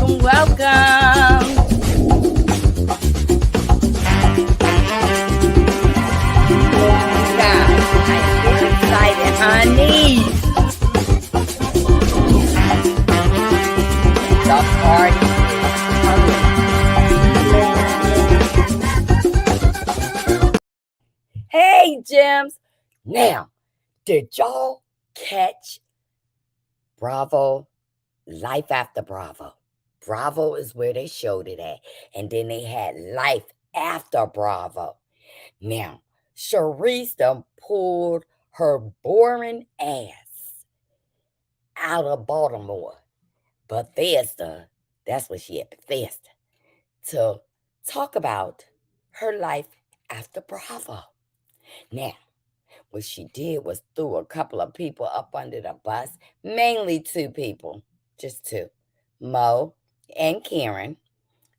welcome, welcome. Guys, I am very excited, honey. The party is coming. Hey, Gems. Now, did y'all catch Bravo? Life After Bravo. Bravo is where they showed it at. And then they had Life After Bravo. Now, Charrisse done pulled her boring ass out of Baltimore, Bethesda. That's what she at, Bethesda, to talk about her life after Bravo. Now, what she did was threw a couple of people up under the bus, mainly two people, just two, Mo and Karen.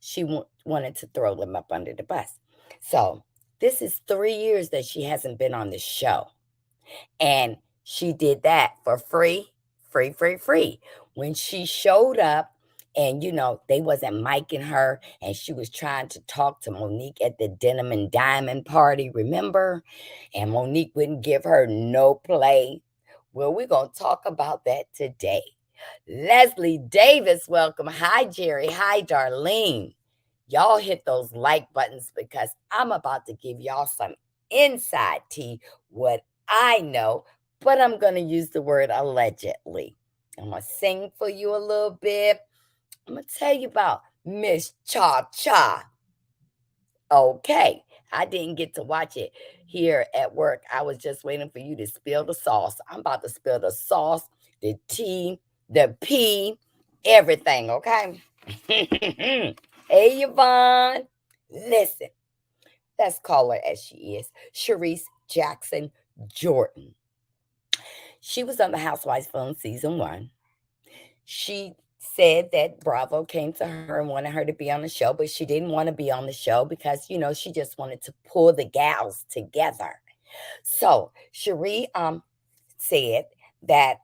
She wanted to throw them up under the bus. So this is 3 years that she hasn't been on the show. And she did that for free, free, free, free. When she showed up, and they wasn't micing her, and she was trying to talk to Monique at the Denim and Diamond party, remember? And Monique wouldn't give her no play. Well, we're going to talk about that today. Leslie Davis, welcome. Hi, Jerry. Hi, Darlene. Y'all hit those like buttons because I'm about to give y'all some inside tea, what I know, but I'm going to use the word allegedly. I'm going to sing for you a little bit. I'm going to tell you about Miss Cha Cha. Okay, I didn't get to watch it here at work. I was just waiting for you to spill the sauce. I'm about to spill the sauce, the tea, the pea, everything, okay? Hey, Yvonne. Listen, let's call her as she is, Charrisse Jackson Jordan. She was on the Housewives film season 1. She said that Bravo came to her and wanted her to be on the show, but she didn't want to be on the show because, she just wanted to pull the gals together. So Cherie said that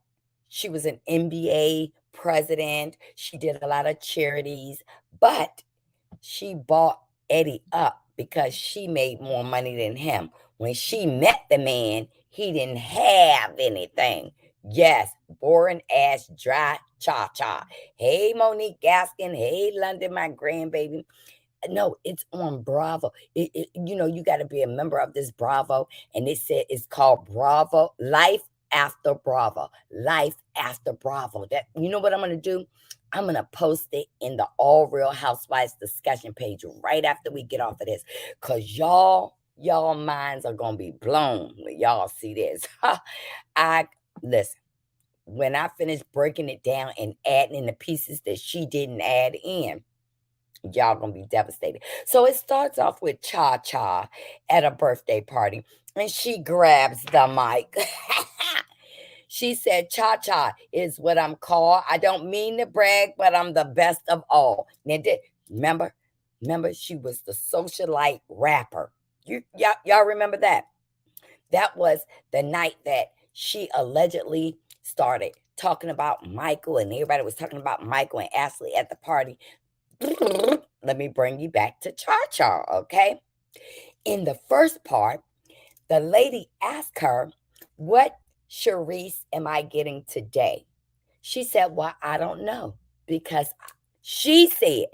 she was an NBA president. She did a lot of charities, but she bought Eddie up because she made more money than him. When she met the man, he didn't have anything. Yes, boring ass, dry cha-cha. Hey, Monique Gaskin. Hey, London, my grandbaby. No, it's on Bravo. You got to be a member of this Bravo. And it said it's called Bravo, Life After Bravo. Life After Bravo. That, you know what I'm going to do? I'm going to post it in the All Real Housewives discussion page right after we get off of this. Because y'all minds are going to be blown when y'all see this. Listen, when I finish breaking it down and adding in the pieces that she didn't add in, y'all gonna be devastated. So it starts off with Cha Cha at a birthday party, and she grabs the mic. She said, Cha Cha is what I'm called. I don't mean to brag, but I'm the best of all. Now, remember, she was the socialite rapper. Y'all remember that? That was the night that she allegedly started talking about Michael, and everybody was talking about Michael and Ashley at the party. Let me bring you back to Cha Cha, okay? In the first part, the lady asked her, what Charrisse am I getting today? She said, well, I don't know, because Charrisse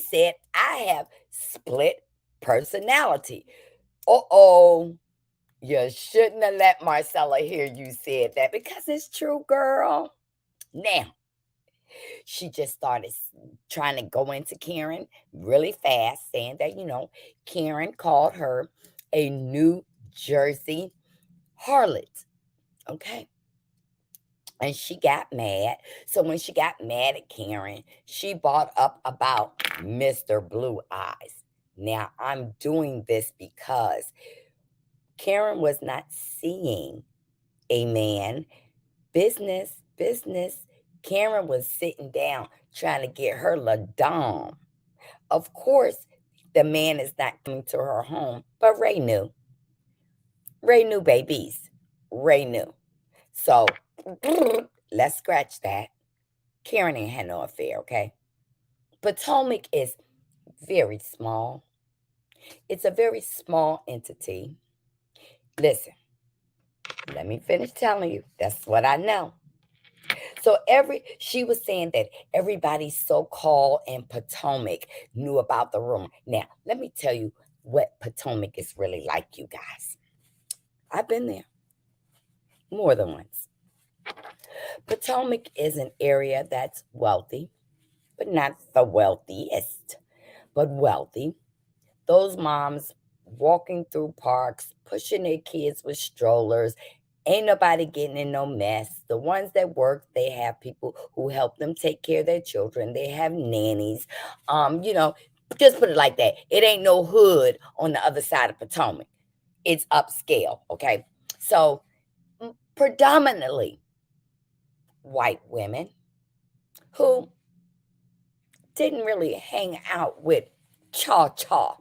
said, I have split personality. Uh-oh. You shouldn't have let Marcella hear you said that, because it's true, girl. Now, she just started trying to go into Karen really fast, saying that, Karen called her a New Jersey harlot. Okay. And she got mad. So when she got mad at Karen, she brought up about Mr. Blue Eyes. Now, I'm doing this because Karen was not seeing a man. Business. Karen was sitting down trying to get her ladom. Of course, the man is not coming to her home, but Ray knew. Ray knew, babies. Ray knew. So, let's scratch that. Karen ain't had no affair, okay? Potomac is very small. It's a very small entity. Listen, let me finish telling you. That's what I know. So she was saying that everybody so-called in Potomac knew about the rumor. Now, let me tell you what Potomac is really like, you guys. I've been there more than once. Potomac is an area that's wealthy, but not the wealthiest, but wealthy. Those moms walking through parks, pushing their kids with strollers. Ain't nobody getting in no mess. The ones that work, they have people who help them take care of their children. They have nannies. You know, just put it like that. It ain't no hood on the other side of Potomac. It's upscale, okay? So predominantly white women who didn't really hang out with Cha-Cha.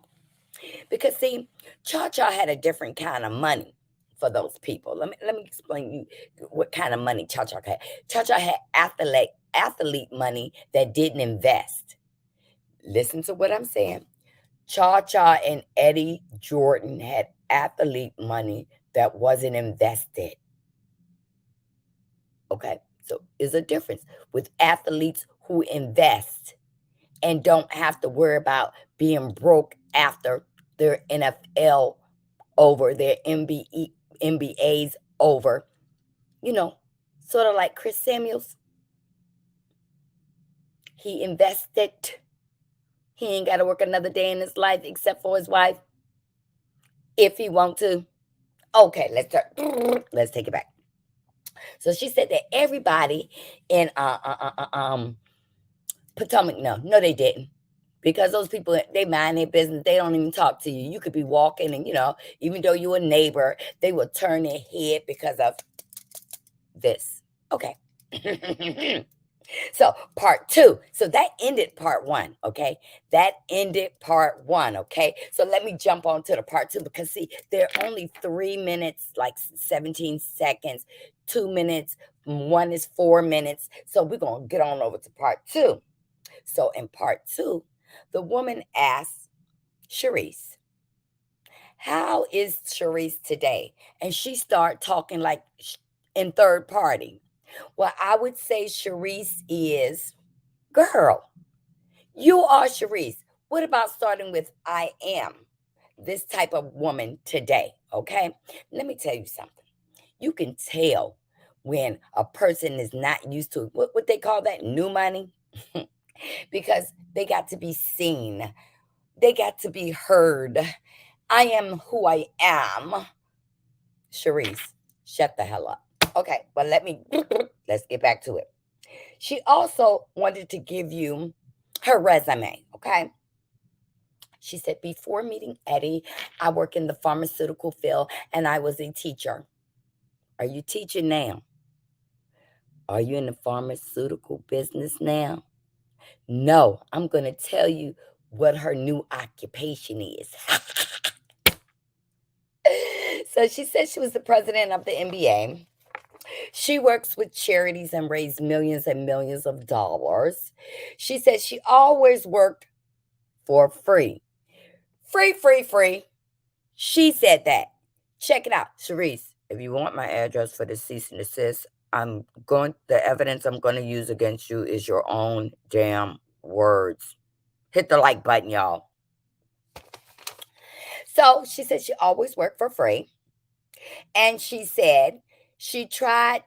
Because see, Cha-Cha had a different kind of money for those people. Let me explain you what kind of money Cha-Cha had. Cha-Cha had athlete money that didn't invest. Listen to what I'm saying. Cha-Cha and Eddie Jordan had athlete money that wasn't invested. Okay, so there's a difference with athletes who invest and don't have to worry about being broke after their NFL over, their MBAs over. You know, sort of like Chris Samuels. He invested. He ain't got to work another day in his life except for his wife, if he want to. Okay, let's take it back. So she said that everybody in Potomac, no, they didn't. Because those people, they mind their business. They don't even talk to you. You could be walking and, even though you're a neighbor, they will turn their head because of this. Okay. So part two. So that ended part one. Okay. That ended part one. Okay. So let me jump on to the part two because see, they're only 3 minutes, like 17 seconds, 2 minutes. One is 4 minutes. So we're going to get on over to part two. So in part two, the woman asked Charrisse, how is Charrisse today? And she started talking like in third party. Well, I would say Charrisse is, girl, you are Charrisse. What about starting with I am this type of woman today? Okay. Let me tell you something. You can tell when a person is not used to what they call that new money because they got to be seen. They got to be heard. I am who I am. Charrisse, shut the hell up. Okay, well, let's get back to it. She also wanted to give you her resume, okay? She said, before meeting Eddie, I work in the pharmaceutical field and I was a teacher. Are you teaching now? Are you in the pharmaceutical business now? No, I'm going to tell you what her new occupation is. So she said she was the president of the NBA. She works with charities and raised millions and millions of dollars. She said she always worked for free. Free, free, free. She said that. Check it out, Charrisse. If you want my address for the cease and desist, the evidence I'm going to use against you is your own damn words. Hit the like button, y'all. So she said she always worked for free. And she said she tried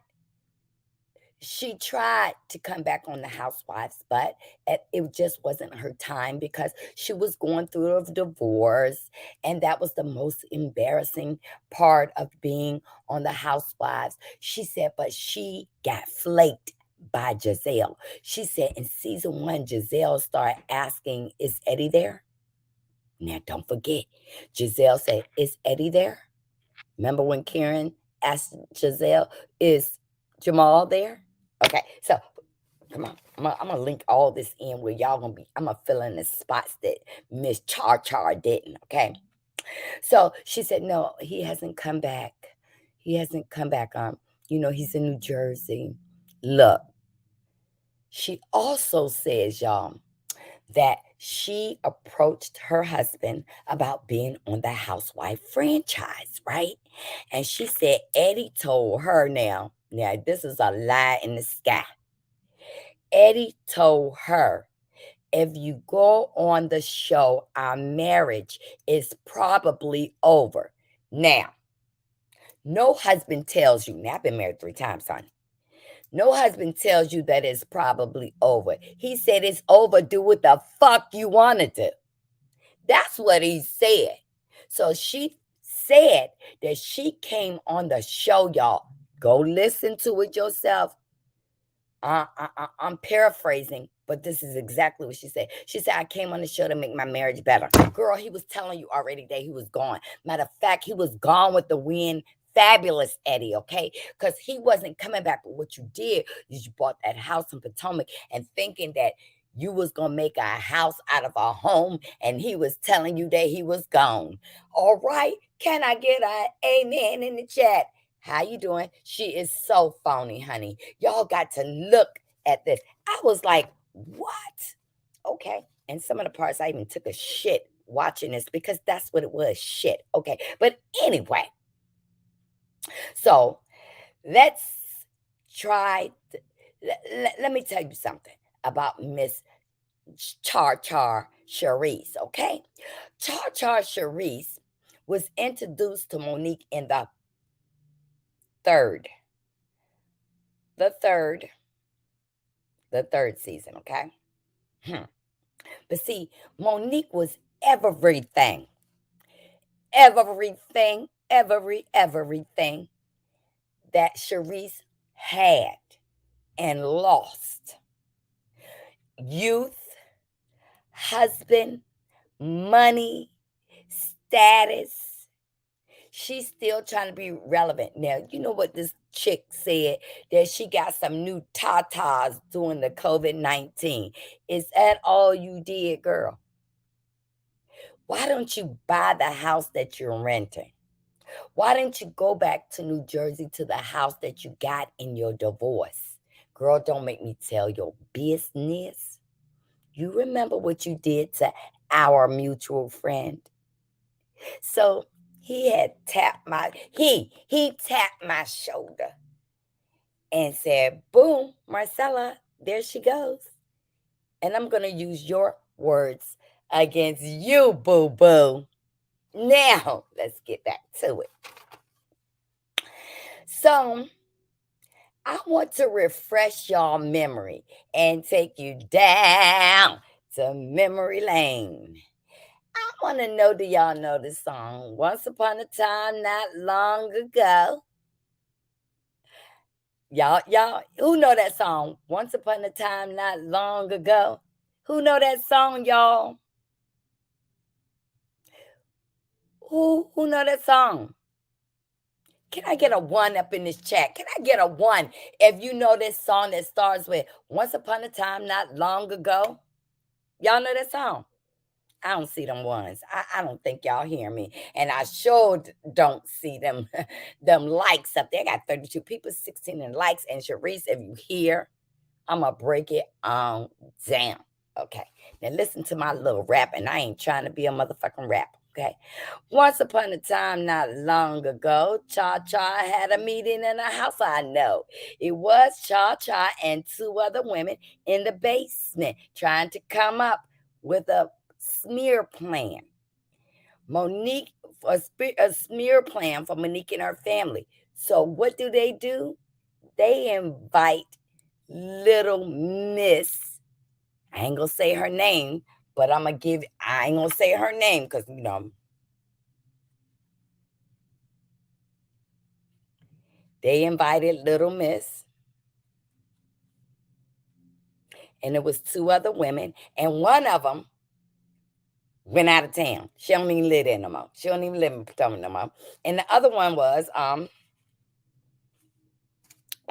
to come back on the Housewives, but it just wasn't her time because she was going through a divorce. And that was the most embarrassing part of being on the Housewives. She said, but she got flaked by Giselle. She said in season 1, Giselle started asking, is Eddie there? Now, don't forget, Giselle said, is Eddie there? Remember when Karen asked Giselle, is Jamal there? Okay, so come on. I'm going to link all this in where y'all going to be. I'm going to fill in the spots that Miss Char didn't, okay? So she said, no, he hasn't come back. He hasn't come back. He's in New Jersey. Look, she also says, y'all, that she approached her husband about being on the housewife franchise, right? And she said Eddie told her now this is a lie in the sky. Eddie told her, if you go on the show, our marriage is probably over. Now, no husband tells you, now I've been married 3 times, honey. No husband tells you that it's probably over. He said it's over. Do what the fuck you want to do. That's what he said. So she said that she came on the show, y'all. Go listen to it yourself. I'm paraphrasing, but this is exactly what she said. She said, I came on the show to make my marriage better. Girl, he was telling you already that he was gone. Matter of fact, he was gone with the wind. Fabulous Eddie, okay? Because he wasn't coming back. But what you did is you bought that house in Potomac and thinking that you was going to make a house out of a home, and he was telling you that he was gone. All right? Can I get an amen in the chat? How you doing? She is so phony, honey. Y'all got to look at this. I was like, what? Okay. And some of the parts I even took a shit watching this because that's what it was, shit. Okay. But anyway, so let's try. Let me tell you something about Miss Charrisse, okay? Charrisse was introduced to Monique in third, the third, the third season, okay? But see, Monique was everything, everything that Charrisse had and lost. Youth, husband, money, status. She's still trying to be relevant. Now, you know what this chick said? That she got some new tatas during the COVID-19. Is that all you did, girl? Why don't you buy the house that you're renting? Why didn't you go back to New Jersey to the house that you got in your divorce? Girl, don't make me tell your business. You remember what you did to our mutual friend? So he had tapped he tapped my shoulder and said, boom, Marcella, there she goes. And I'm going to use your words against you, boo-boo. Now, let's get back to it. So, I want to refresh y'all memory and take you down to memory lane. I want to know, do y'all know this song? Once upon a time, not long ago. Y'all, who know that song? Once upon a time, not long ago. Who know that song, y'all? Who know that song? Can I get a one up in this chat? Can I get a one if you know this song that starts with Once Upon a Time Not Long Ago? Y'all know that song? I don't see them ones. I don't think y'all hear me. And I sure don't see them them likes up there. I got 32 people, 16 in likes. And Charrisse, if you hear, I'm going to break it on down. Okay. Now listen to my little rap. And I ain't trying to be a motherfucking rap. Okay. Once upon a time, not long ago, Cha-Cha had a meeting in a house I know. It was Cha-Cha and 2 other women in the basement trying to come up with a smear plan. A smear plan for Monique and her family. So what do? They invite little Miss, I ain't gonna say her name, but I ain't gonna say her name because, they invited little Miss, and it was 2 other women, and one of them went out of town. She don't even live there no more. She don't even live in Potomac no more. And the other one was, I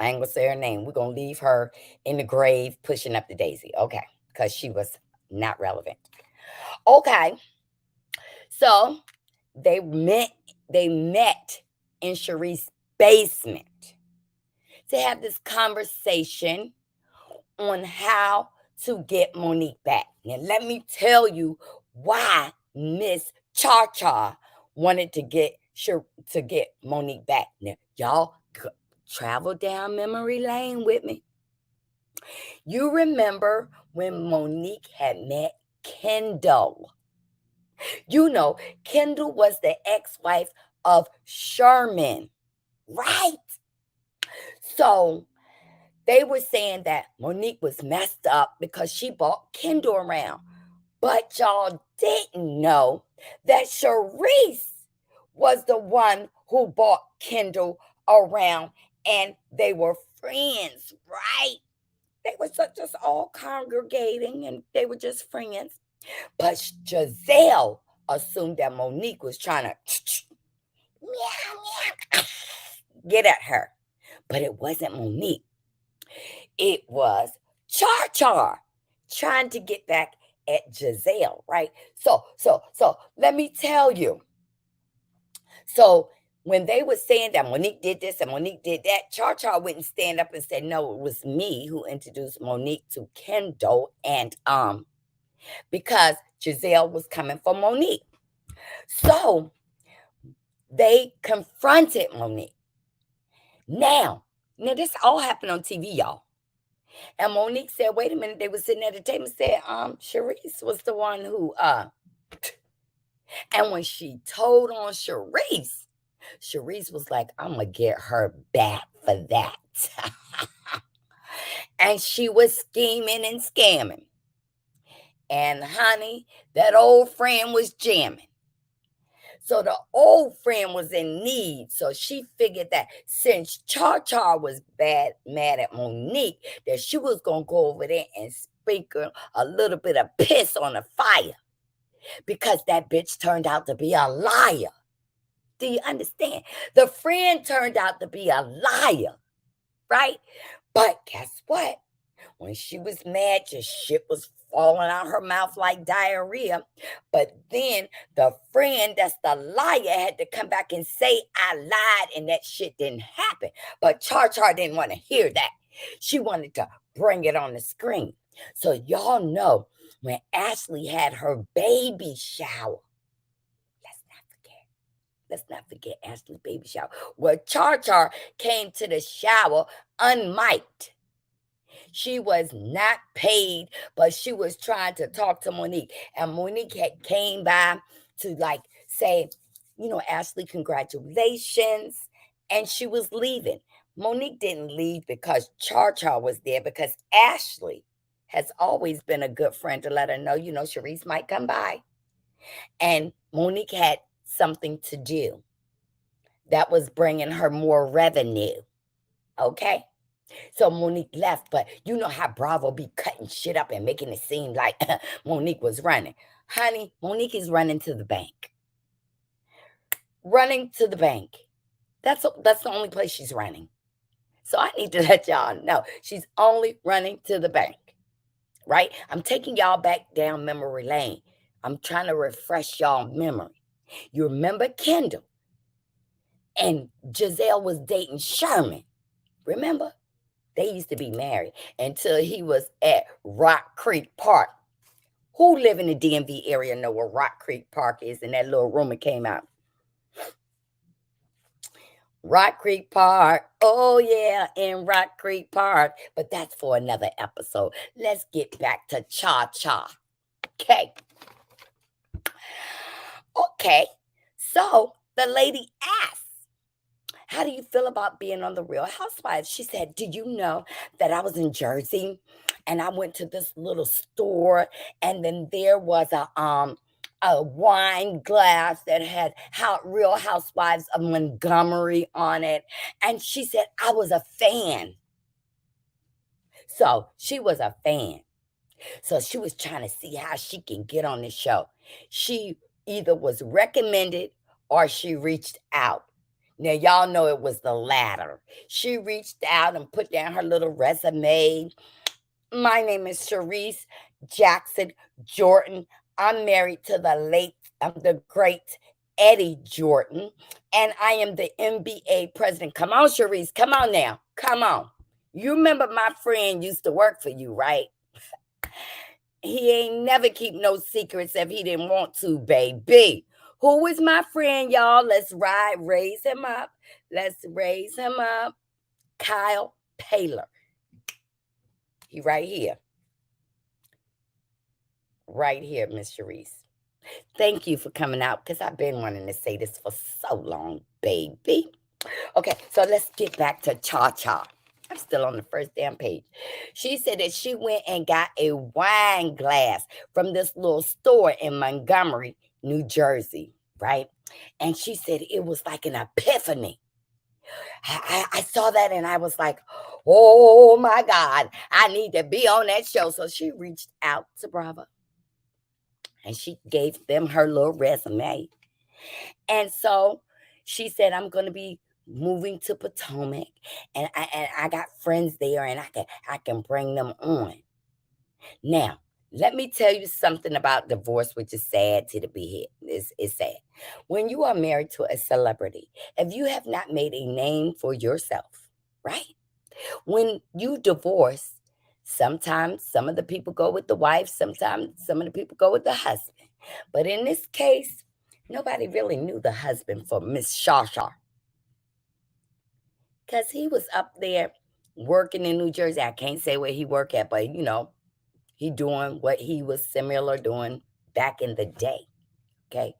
ain't gonna say her name. We're gonna leave her in the grave pushing up the daisy. Okay. Because she was not relevant. Okay. So they met in Charrisse's basement to have this conversation on how to get Monique back. Now, let me tell you why Miss Cha wanted to get Monique back. Now, y'all travel down memory lane with me. You remember when Monique had met Kendall? You know, Kendall was the ex-wife of Sherman, right? So they were saying that Monique was messed up because she bought Kendall around. But y'all didn't know that Charrisse was the one who bought Kendall around, and they were friends, right? They were just all congregating and they were just friends. But Giselle assumed that Monique was trying to get at her. But it wasn't Monique. It was Char trying to get back at Giselle, right? So let me tell you. So when they were saying that Monique did this and Monique did that, Char wouldn't stand up and say, no, it was me who introduced Monique to Kendall, and because Giselle was coming for Monique. So they confronted Monique. Now this all happened on TV, y'all. And Monique said, wait a minute, they were sitting at the table and said, Charrisse was the one who and when she told on Charrisse was like, I'm gonna get her back for that. And she was scheming and scamming. And honey, that old friend was jamming. So the old friend was in need. So she figured that since Char was mad at Monique, that she was going to go over there and sprinkle a little bit of piss on the fire. Because that bitch turned out to be a liar. Do you understand? The friend turned out to be a liar. Right? But guess what? When she was mad, just shit was falling out her mouth like diarrhea. But then the friend that's the liar had to come back and say, I lied and that shit didn't happen. But Char didn't want to hear that. She wanted to bring it on the screen. So y'all know when Ashley had her baby shower, let's not forget Ashley's baby shower, where Char came to the shower unmiked. She was not paid, but she was trying to talk to Monique. And Monique came by to say, Ashley, congratulations. And she was leaving. Monique didn't leave because Char was there, because Ashley has always been a good friend to let her know, Charrisse might come by. And Monique had something to do that was bringing her more revenue. Okay? So Monique left, but you know how Bravo be cutting shit up and making it seem like Monique was running. Honey, Monique is running to the bank. Running to the bank. That's the only place she's running. So I need to let y'all know she's only running to the bank. Right? I'm taking y'all back down memory lane. I'm trying to refresh y'all memory. You remember Kendall and Giselle was dating Sherman. Remember? They used to be married until he was at Rock Creek Park. Who live in the DMV area know where Rock Creek Park is? And that little rumor came out. Rock Creek Park. Oh, yeah, in Rock Creek Park. But that's for another episode. Let's get back to Cha. Okay. Okay. So the lady asked, how do you feel about being on The Real Housewives? She said, do you know that I was in Jersey and I went to this little store, and then there was a wine glass that had Real Housewives of Montgomery on it. And she said, I was a fan. So she was a fan. So she was trying to see how she can get on the show. She either was recommended or she reached out. Now, y'all know it was the latter. She reached out and put down her little resume. My name is Charrisse Jackson Jordan. I'm married to the great Eddie Jordan, and I am the NBA president. Come on, Charrisse. Come on now. Come on. You remember my friend used to work for you, right? He ain't never keep no secrets if he didn't want to, baby. Who is my friend, y'all? Let's raise him up. Let's raise him up. Kyle Paler. He right here. Right here, Miss Charrisse. Thank you for coming out because I've been wanting to say this for so long, baby. Okay, so let's get back to Cha Cha. I'm still on the first damn page. She said that she went and got a wine glass from this little store in Montgomery, New Jersey, right? And she said it was like an epiphany. I saw that and I was like, oh my God, I need to be on that show. So she reached out to Bravo and she gave them her little resume. And so she said, I'm going to be moving to Potomac and I got friends there and I can bring them on. Now, let me tell you something about divorce, which is sad to be here. It's sad. When you are married to a celebrity, if you have not made a name for yourself, right? When you divorce, sometimes some of the people go with the wife, sometimes some of the people go with the husband. But in this case, nobody really knew the husband for Miss Shasha. Because he was up there working in New Jersey. I can't say where he worked at, but he doing what he was similar doing back in the day. Okay.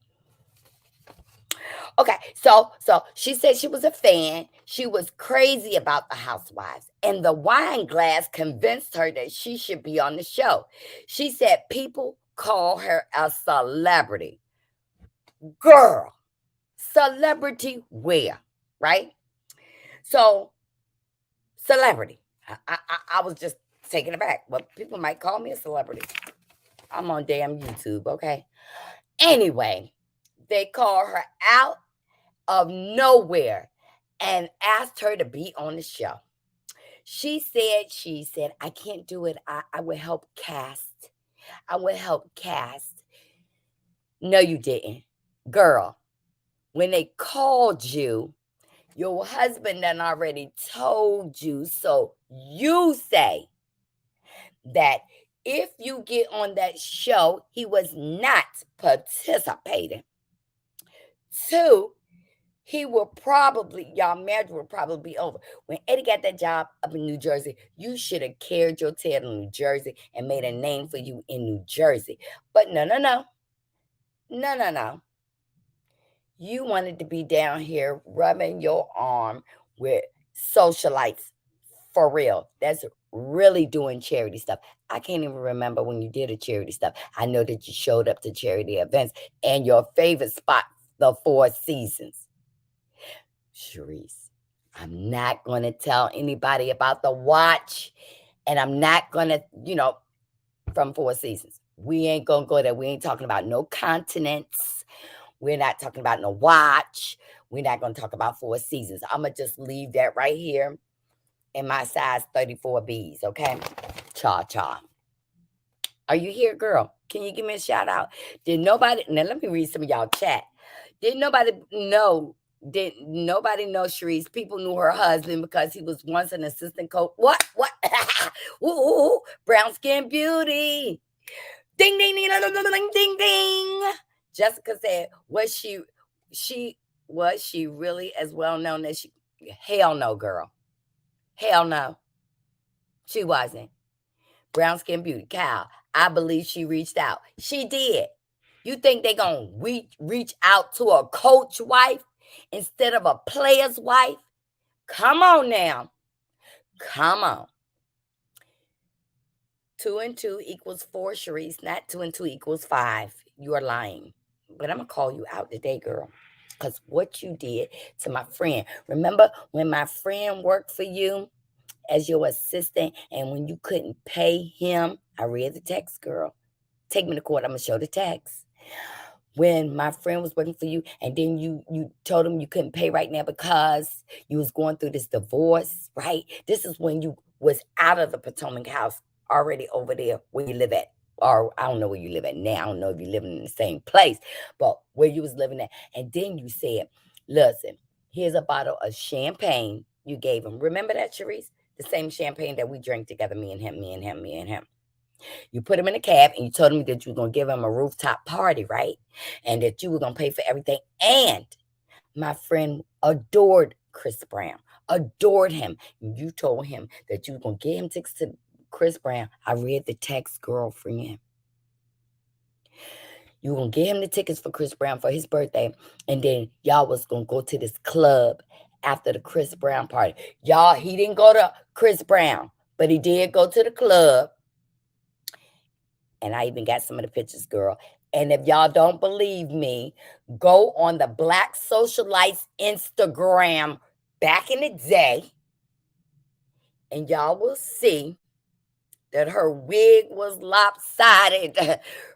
Okay, so she said she was a fan. She was crazy about the housewives. And the wine glass convinced her that she should be on the show. She said people call her a celebrity. Girl, celebrity where? Right? So, celebrity. I was just taken aback. Well, people might call me a celebrity. I'm on damn YouTube, okay? Anyway, they call her out of nowhere and asked her to be on the show. She said, I can't do it. I will help cast. I will help cast. No, you didn't. Girl, when they called you, your husband done already told you. So you say that if you get on that show, he was not participating. Two, he will probably, y'all marriage will probably be over. When Eddie got that job up in New Jersey, you should have carried your tail to New Jersey and made a name for you in New Jersey. But no. No. You wanted to be down here rubbing your arm with socialites for real. That's really doing charity stuff. I can't even remember when you did a charity stuff. I know that you showed up to charity events and your favorite spot, the Four Seasons. Charrisse, I'm not going to tell anybody about the watch, and I'm not going to, from Four Seasons. We ain't going to go there. We ain't talking about no continents. We're not talking about no watch. We're not going to talk about Four Seasons. I'm going to just leave that right here in my size 34Bs, okay? Cha. Are you here, girl? Can you give me a shout out? Now let me read some of y'all chat. Did nobody know Charrisse? People knew her husband because he was once an assistant coach. What? Ooh, brown skin beauty. Ding, ding, ding, ding, ding, ding, ding. Jessica said, was she really as well known as she? Hell no, girl. Hell no. She wasn't. Brown skin beauty. Cal, I believe she reached out. She did. You think they gonna reach out to a coach wife instead of a player's wife? Come on now. Come on. 2 and 2 equals 4, Charrisse. Not 2 and 2 equals 5. You are lying. But I'm gonna call you out today, girl. Because what you did to my friend. Remember when my friend worked for you as your assistant and when you couldn't pay him? I read the text, girl. Take me to court. I'm gonna show the text. When my friend was working for you and then you told him you couldn't pay right now because you was going through this divorce, right? This is when you was out of the Potomac house already over there where you live at. Or I don't know where you live at now. I don't know if you're living in the same place, but where you was living at. And then you said, listen, here's a bottle of champagne you gave him. Remember that, Charrisse? The same champagne that we drank together, me and him. You put him in a cab and you told him that you were going to give him a rooftop party, right? And that you were going to pay for everything. And my friend adored Chris Brown, adored him. You told him that you were going to get him tickets to Chris Brown. I read the text, girlfriend. You were going to get him the tickets for Chris Brown for his birthday. And then y'all was going to go to this club after the Chris Brown party. Y'all, he didn't go to Chris Brown, but he did go to the club. And I even got some of the pictures, girl. And if y'all don't believe me, go on the Black Socialites Instagram back in the day, and y'all will see that her wig was lopsided.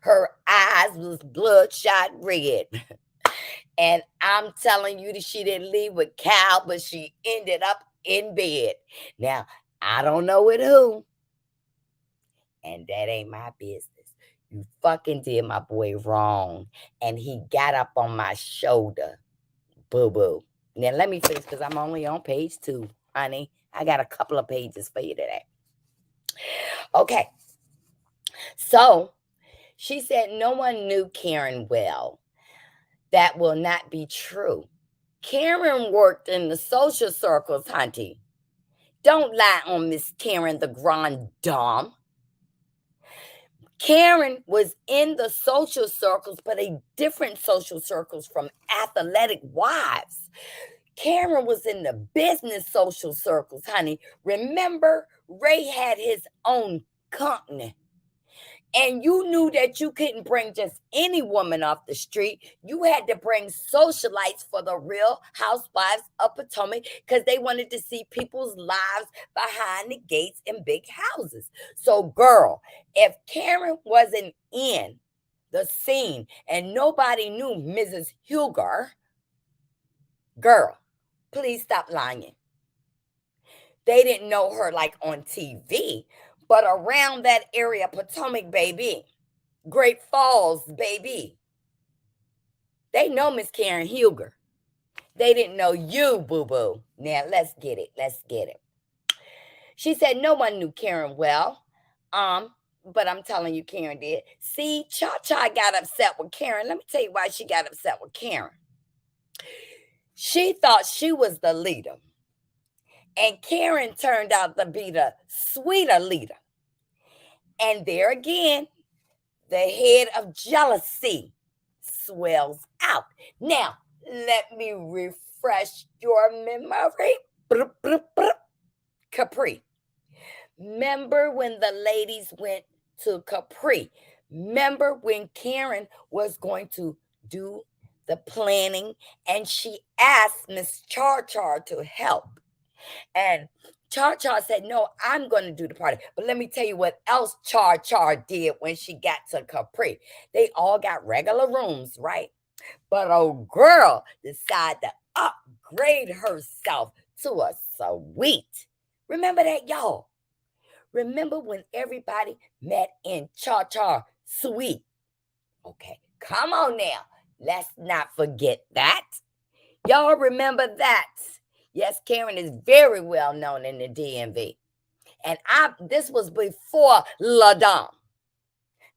Her eyes was bloodshot red. And I'm telling you that she didn't leave with Cal, but she ended up in bed. Now, I don't know with who, and that ain't my business. You fucking did my boy wrong. And he got up on my shoulder. Boo-boo. Now, let me finish because I'm only on page 2, honey. I got a couple of pages for you today. Okay. So, she said no one knew Karen well. That will not be true. Karen worked in the social circles, hunty. Don't lie on Miss Karen, the grande dame. Karen was in the social circles, but a different social circles from athletic wives. Karen was in the business social circles, honey. Remember, Ray had his own company. And you knew that you couldn't bring just any woman off the street. You had to bring socialites for the Real Housewives of Potomac because they wanted to see people's lives behind the gates in big houses. So, girl, if Karen wasn't in the scene and nobody knew Mrs. Huger, girl, please stop lying. They didn't know her like on TV. But around that area, Potomac, baby, Great Falls, baby, they know Miss Karen Huger. They didn't know you, boo-boo. Now, let's get it. Let's get it. She said no one knew Karen well. But I'm telling you, Karen did. See, Cha-Cha got upset with Karen. Let me tell you why she got upset with Karen. She thought she was the leader. And Karen turned out to be the sweeter leader. And there again, the head of jealousy swells out. Now, let me refresh your memory. Capri. Remember when the ladies went to Capri? Remember when Karen was going to do the planning and she asked Miss Char to help? And Char said, no, I'm going to do the party. But let me tell you what else Char did when she got to Capri. They all got regular rooms, right? But old girl decided to upgrade herself to a suite. Remember that, y'all? Remember when everybody met in Char suite? Okay, come on now. Let's not forget that. Y'all remember that? Yes, Karen is very well known in the DMV. And this was before La Dame.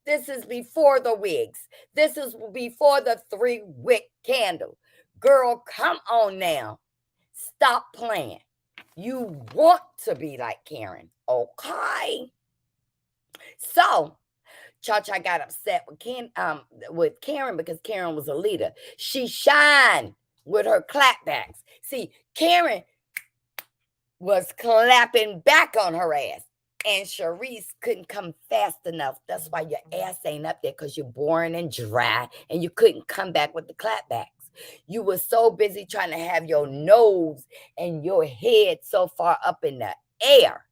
This is before the wigs. This is before the 3-wick candle. Girl, come on now. Stop playing. You want to be like Karen, okay? So, Cha got upset with Karen because Karen was a leader. She shined with her clapbacks. See, Karen was clapping back on her ass. And Charrisse couldn't come fast enough. That's why your ass ain't up there, because you're boring and dry and you couldn't come back with the clapbacks. You were so busy trying to have your nose and your head so far up in the air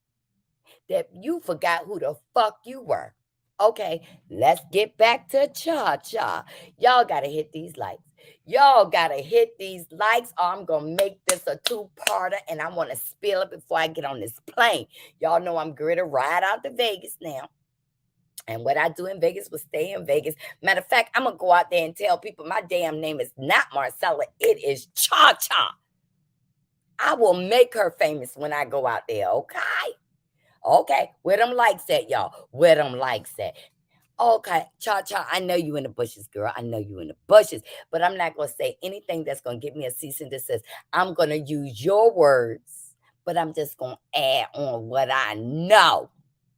that you forgot who the fuck you were. Okay, let's get back to Cha. Y'all got to hit these likes. Y'all got to hit these likes, or I'm going to make this a 2-parter, and I want to spill it before I get on this plane. Y'all know I'm going to ride out to Vegas now. And what I do in Vegas will stay in Vegas. Matter of fact, I'm going to go out there and tell people my damn name is not Marcella. It is Cha. I will make her famous when I go out there, okay? Okay, where them likes at, y'all? Where them likes at? Okay, Cha, I know you in the bushes, girl. I know you in the bushes, but I'm not gonna say anything that's gonna give me a cease and desist. I'm gonna use your words, but I'm just gonna add on what I know.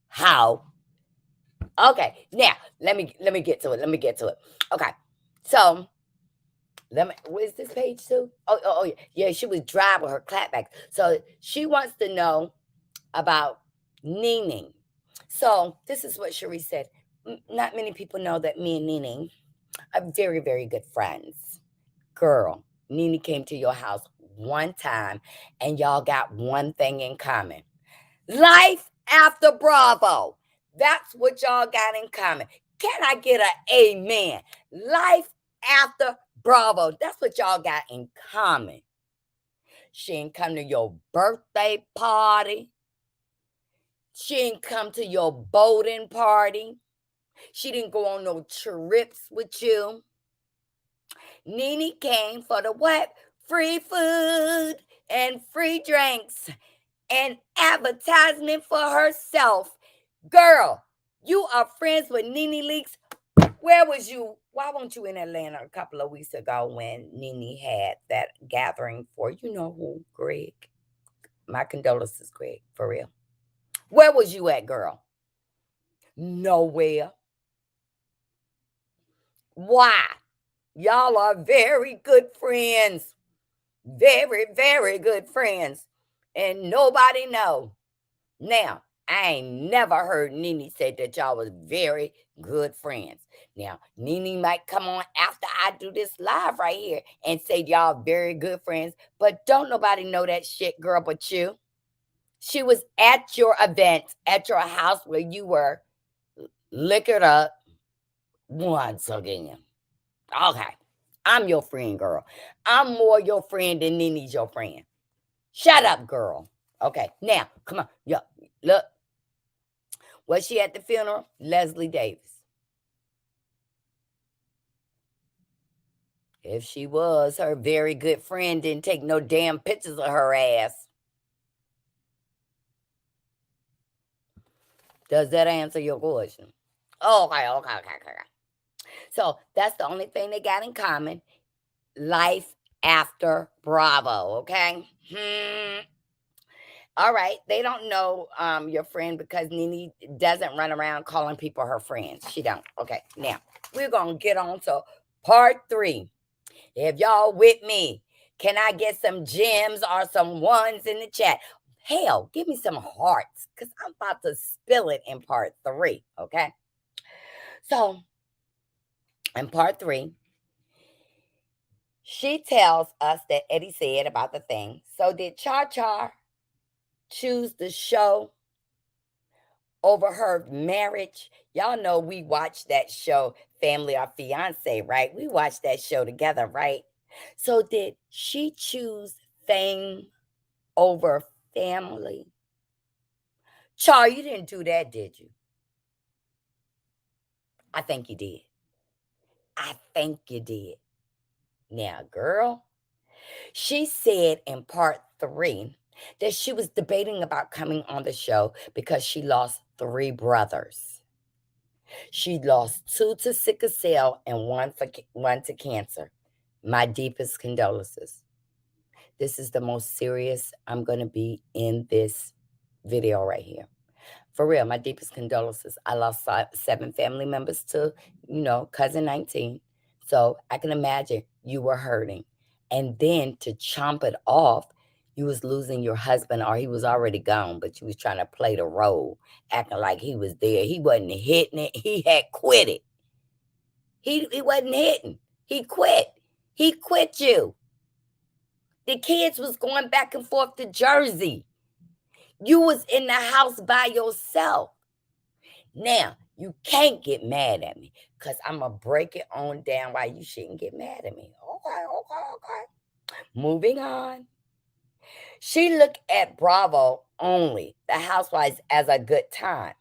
How? Okay, now let me get to it. Let me get to it. Okay, so where's this page too? Oh yeah, yeah. She was dry with her clapbacks, so she wants to know about Nene. So this is what Charrisse said. Not many people know that me and Nene are very, very good friends. Girl, Nene came to your house one time and y'all got one thing in common. Life after Bravo. That's what y'all got in common. Can I get an amen? Life after Bravo. That's what y'all got in common. She ain't come to your birthday party. She didn't come to your boating party. She didn't go on no trips with you. Nene came for the what? Free food and free drinks and advertisement for herself. Girl, you are friends with Nene Leakes. Where was you? Why weren't you in Atlanta a couple of weeks ago when Nene had that gathering for you know who? Greg. My condolences, Greg, for real. Where was you at, girl? Nowhere. Why? Y'all are very good friends. Very, very good friends. And nobody know. Now, I ain't never heard Nene say that y'all was very good friends. Now, Nene might come on after I do this live right here and say y'all very good friends, but don't nobody know that shit, girl, but you. She was at your event, at your house where you were liquored up once again. Okay. I'm your friend, girl. I'm more your friend than Nene's your friend. Shut up, girl. Okay. Now, come on. Yo, look. Was she at the funeral? Leslie Davis. If she was, her very good friend didn't take no damn pictures of her ass. Does that answer your question? Okay. So that's the only thing they got in common. Life after Bravo, okay? All right. They don't know your friend because Nene doesn't run around calling people her friends. She don't. Okay. Now we're gonna get on to part 3. If y'all with me, can I get some gems or some ones in the chat? Hell, give me some hearts because I'm about to spill it in part 3. Okay. So in part 3, she tells us that Eddie said about the thing. So did Cha choose the show over her marriage? Y'all know we watched that show, Family or Fiance, right? We watched that show together, right? So did she choose fame over family? Char, you didn't do that, did you? I think you did. I think you did. Now, girl, she said in part 3 that she was debating about coming on the show because she lost 3 brothers. She lost 2 to sickle cell and one to cancer. My deepest condolences. This is the most serious I'm going to be in this video right here. For real, my deepest condolences. I lost 7 family members to, cousin 19. So I can imagine you were hurting. And then to chomp it off, you was losing your husband or he was already gone, but you was trying to play the role, acting like he was there. He wasn't hitting it. He had quit it. He wasn't hitting. He quit. He quit you. The kids was going back and forth to Jersey. You was in the house by yourself. Now, you can't get mad at me because I'm going to break it on down why you shouldn't get mad at me. Okay. Moving on. She looked at Bravo only, the housewives, as a good time.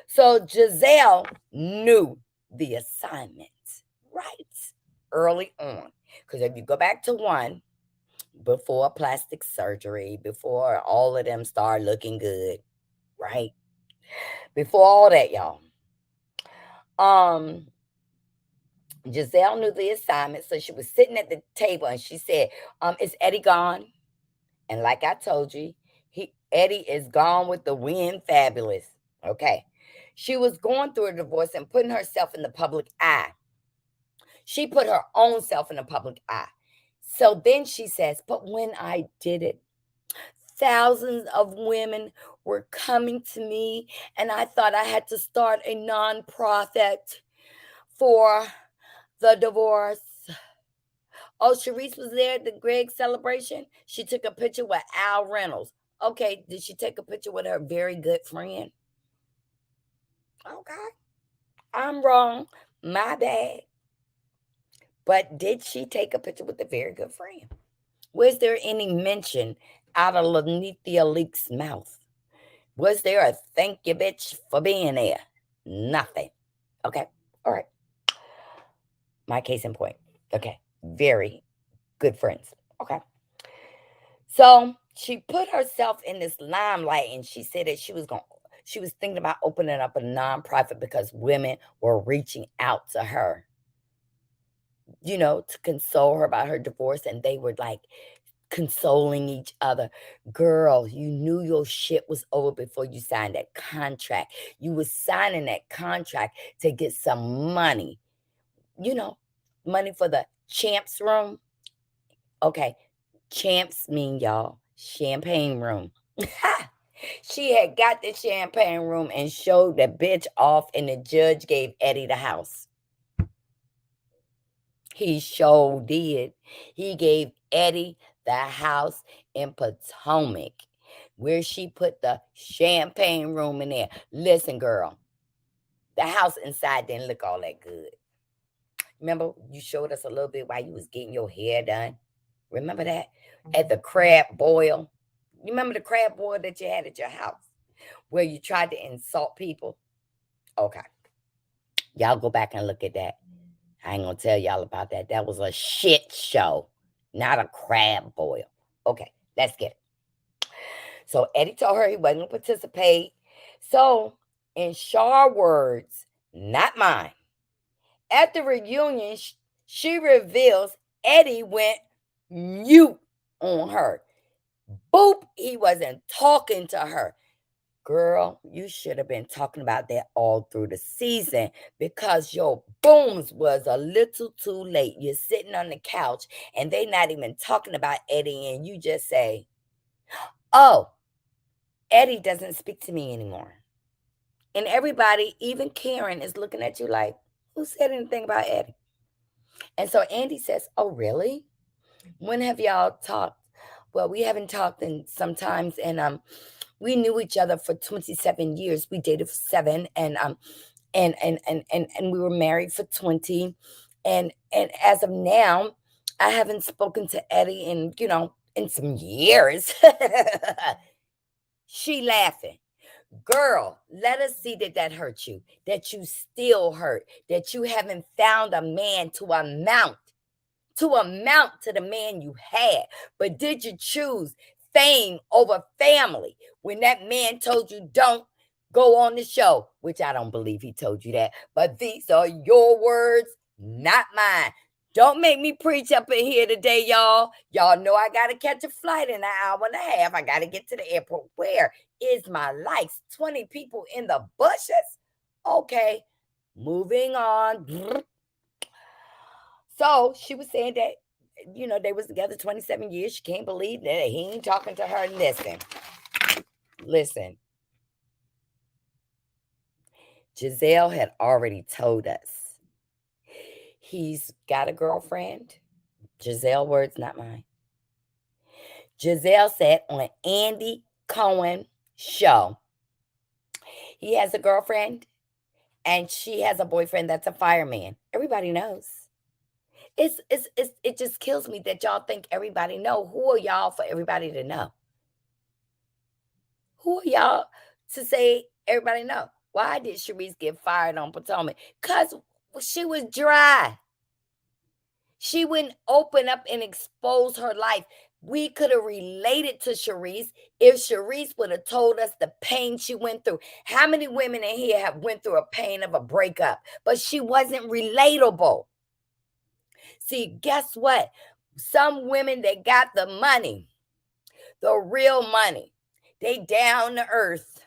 So Giselle knew the assignment right early on. Because if you go back to 1, before plastic surgery, before all of them start looking good, right? Before all that, y'all, um, Giselle knew the assignment, so she was sitting at the table and she said, is Eddie gone? And like I told you, Eddie is gone with the wind fabulous. Okay. She was going through a divorce and putting herself in the public eye. She put her own self in the public eye. So then she says, but when I did it, thousands of women were coming to me, and I thought I had to start a nonprofit for the divorce. Oh, Charrisse was there at the Greg celebration. She took a picture with Al Reynolds. Okay, did she take a picture with her very good friend? Okay, I'm wrong. My bad. But did she take a picture with a very good friend? Was there any mention out of Lanithia Leak's mouth? Was there a thank you, bitch, for being there? Nothing. Okay, all right. My case in point. Okay, very good friends. Okay. So she put herself in this limelight and she said that she was thinking about opening up a nonprofit because women were reaching out to her, to console her about her divorce. And they were like consoling each other. Girl, you knew your shit was over before you signed that contract. You was signing that contract to get some money, money for the champs room. Okay. Champs mean, y'all, champagne room. She had got the champagne room and showed the bitch off, and the judge gave Eddie the house. He sure did. He gave Eddie the house in Potomac, where she put the champagne room in there. Listen, girl, the house inside didn't look all that good. Remember, you showed us a little bit while you was getting your hair done. Remember that? At the crab boil. You remember the crab boil that you had at your house where you tried to insult people? Okay. Y'all go back and look at that. I ain't gonna tell y'all about that. That was a shit show, not a crab boil. Okay, let's get it. So Eddie told her he wasn't gonna participate. So, in Shar words, not mine, at the reunion, she reveals Eddie went mute on her. Boop, he wasn't talking to her. Girl, you should have been talking about that all through the season because your booms was a little too late. You're sitting on the couch and they not even talking about Eddie, and you just say, oh, Eddie doesn't speak to me anymore. And everybody, even Karen, is looking at you like, who said anything about Eddie? And so Andy says, oh, really? When have y'all talked? Well, we haven't talked in some times, and we knew each other for 27 years. We dated for 7, and we were married for 20. And as of now, I haven't spoken to Eddie in some years. She laughing. Girl, let us see that hurt you, that you still hurt, that you haven't found a man to amount to the man you had. But did you choose fame over family when that man told you don't go on the show? Which I don't believe he told you that. But these are your words, not mine. Don't make me preach up in here today, y'all. Y'all know I got to catch a flight in an hour and a half. I got to get to the airport. Where is my likes? 20 people in the bushes? Okay, moving on. So she was saying that, they was together 27 years. She can't believe that he ain't talking to her. Listen. Giselle had already told us he's got a girlfriend. Giselle words, not mine. Giselle said on Andy Cohen show, he has a girlfriend and she has a boyfriend that's a fireman. Everybody knows. It just kills me that y'all think everybody know. Who are y'all for everybody to know? Who are y'all to say everybody know? Why did Charrisse get fired on Potomac? Because she was dry. She wouldn't open up and expose her life. We could have related to Charrisse if Charrisse would have told us the pain she went through. How many women in here have went through a pain of a breakup? But she wasn't relatable. See, guess what? Some women that got the money, the real money, they down to earth.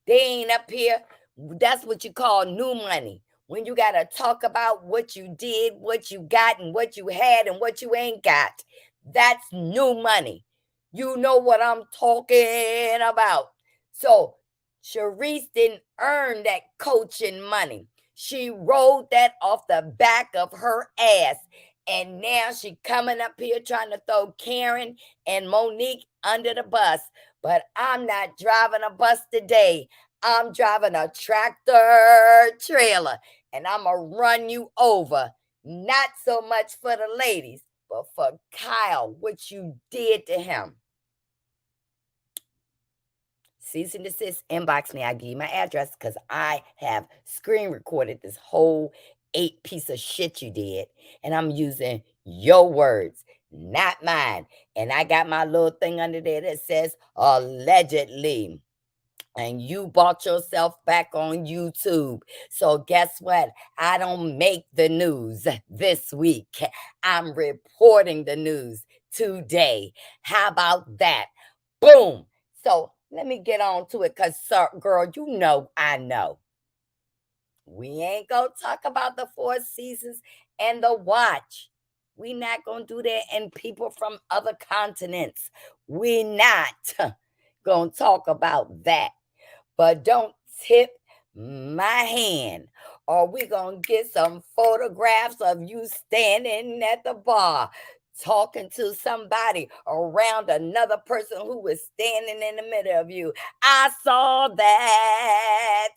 They ain't up here. That's what you call new money. When you got to talk about what you did, what you got, and what you had, and what you ain't got. That's new money. You know what I'm talking about. So, Charrisse didn't earn that coaching money. She rolled that off the back of her ass. And now she coming up here trying to throw Karen and Monique under the bus. But I'm not driving a bus today. I'm driving a tractor trailer and I'm going to run you over. Not so much for the ladies, but for Kyle, what you did to him. Cease and desist, inbox me. I'll give you my address because I have screen recorded this whole 8 piece of shit you did. And I'm using your words, not mine. And I got my little thing under there that says allegedly. And you bought yourself back on YouTube. So guess what? I don't make the news this week. I'm reporting the news today. How about that? Boom. So let me get on to it because, girl, you know I know. We ain't going to talk about the 4 seasons and the watch. We not going to do that. And people from other continents, we not going to talk about that. But don't tip my hand or we going to get some photographs of you standing at the bar talking to somebody around another person who was standing in the middle of you. I saw that.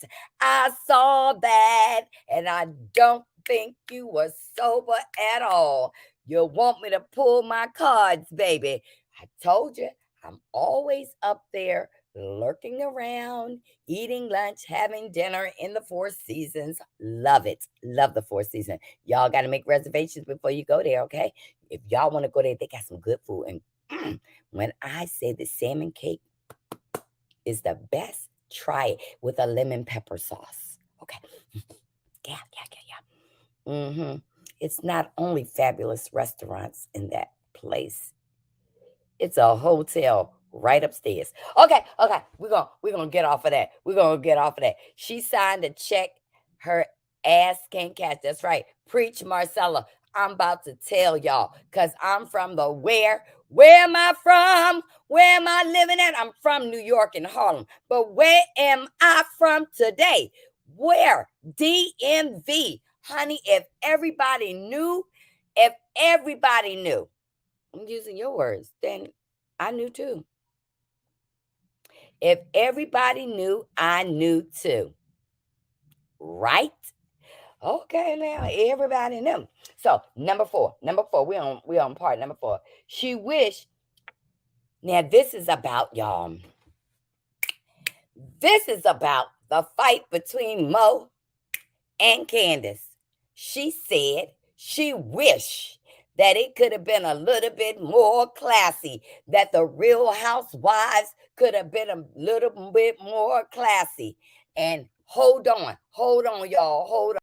I saw that. And I don't think you were sober at all. You want me to pull my cards, baby. I told you, I'm always up there lurking around, eating lunch, having dinner in the 4 seasons. Love it. Love the 4 seasons. Y'all got to make reservations before you go there, okay? If y'all want to go there, they got some good food. And when I say the salmon cake is the best, try it with a lemon pepper sauce. Okay. Yeah. It's not only fabulous restaurants in that place. It's a hotel right upstairs. Okay. We're gonna get off of that. She signed a check her ass can't catch. That's right. Preach, Marcella. I'm about to tell y'all because I'm from the where. Where am I from? Where am I living at? I'm from New York and Harlem. But where am I from today? Where? DMV. Honey, if everybody knew, I'm using your words, then I knew too. If everybody knew, I knew too. Right? Okay, now everybody knew. So number four, we on part number 4. She wished. Now this is about y'all. This is about the fight between Mo and Candace. She said she wished that it could have been a little bit more classy, that the Real Housewives could have been a little bit more classy. And hold on, y'all, hold on.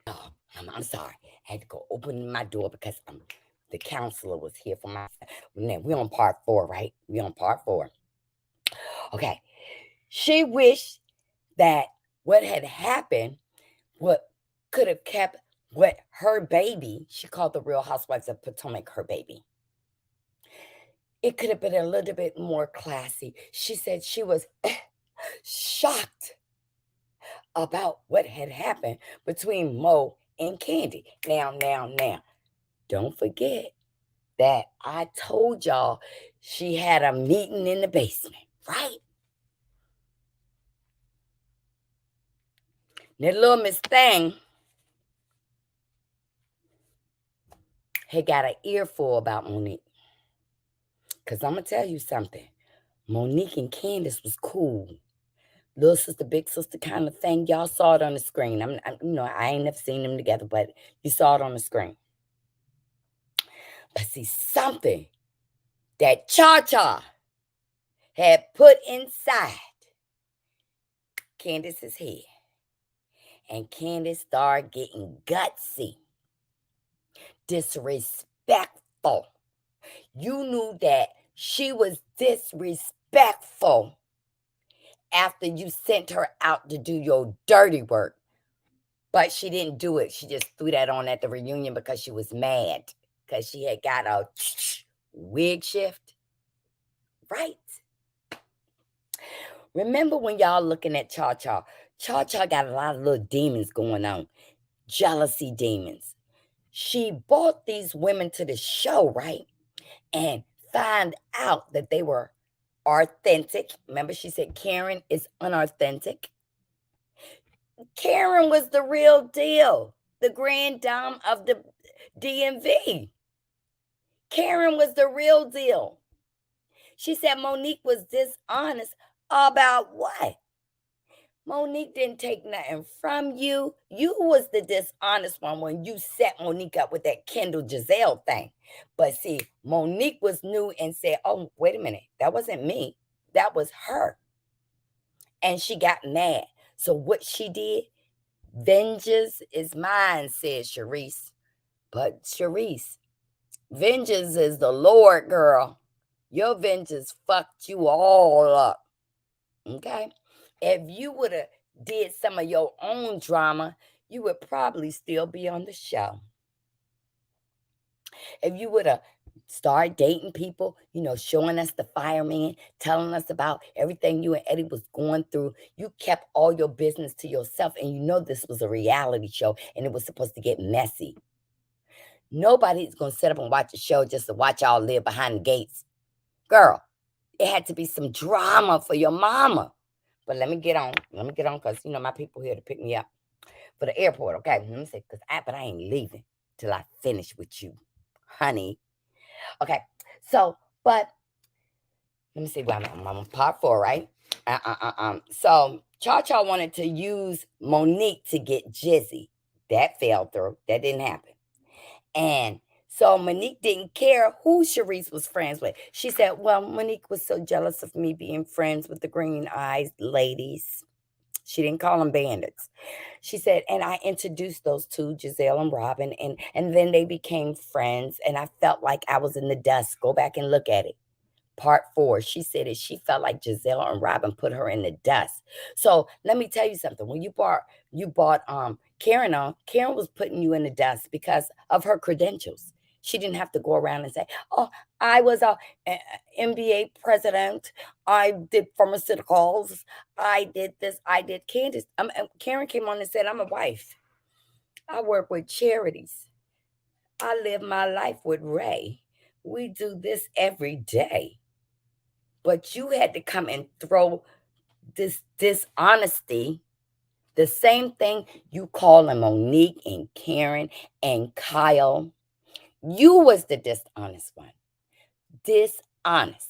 Oh, I'm sorry. I had to go open my door because the counselor was here for my. Now, we on part 4, right? We on part 4. Okay. She wished that what had happened, what could have kept what her baby, she called the Real Housewives of Potomac her baby. It could have been a little bit more classy. She said she was shocked about what had happened between Mo and Candy. Now. Don't forget that I told y'all she had a meeting in the basement, right? That little Miss Thing had got an earful about Monique. Because I'm going to tell you something. Monique and Candace was cool. Little sister, big sister kind of thing. Y'all saw it on the screen. I ain't never seen them together, but you saw it on the screen. But see, something that Cha-Cha had put inside Candace's head. And Candace started getting gutsy, disrespectful. You knew that she was disrespectful after you sent her out to do your dirty work. But she didn't do it. She just threw that on at the reunion because she was mad. Because she had got a wig shift. Right? Remember when y'all looking at Cha-Cha? Cha-Cha got a lot of little demons going on. Jealousy demons. She brought these women to the show, right? And found out that they were authentic. Remember, she said Karen is unauthentic. Karen was the real deal, the grand dame of the DMV. Karen was the real deal. She said Monique was dishonest about what? Monique didn't take nothing from you. You was the dishonest one when you set Monique up with that Kendall Giselle thing. But see, Monique was new and said, oh, wait a minute. That wasn't me. That was her. And she got mad. So what she did, vengeance is mine, said Charrisse. But Charrisse, vengeance is the Lord, girl. Your vengeance fucked you all up. Okay? If you would have did some of your own drama, you would probably still be on the show. If you would have started dating people, showing us the fireman, telling us about everything you and Eddie was going through, you kept all your business to yourself, and this was a reality show, and it was supposed to get messy. Nobody's going to sit up and watch a show just to watch y'all live behind the gates. Girl, it had to be some drama for your mama. But let me get on because, my people here to pick me up for the airport, okay? Let me say, but I ain't leaving till I finish with you, honey. Okay, so, but let me see where I'm on part 4, right? So, Cha-Cha wanted to use Monique to get Jizzy. That fell through. That didn't happen. And so Monique didn't care who Charrisse was friends with. She said, well, Monique was so jealous of me being friends with the green eyes ladies. She didn't call them bandits. She said, and I introduced those two, Giselle and Robin, and then they became friends, and I felt like I was in the dust. Go back and look at it. Part 4, she said that she felt like Giselle and Robin put her in the dust. So let me tell you something. When you bought Karen on, Karen was putting you in the dust because of her credentials. She didn't have to go around and say, oh, I was a MBA president. I did pharmaceuticals. I did this. I did Candace. Karen came on and said, I'm a wife. I work with charities. I live my life with Ray. We do this every day. But you had to come and throw this dishonesty, the same thing you calling Monique and Karen and Kyle. You was the dishonest one. Dishonest.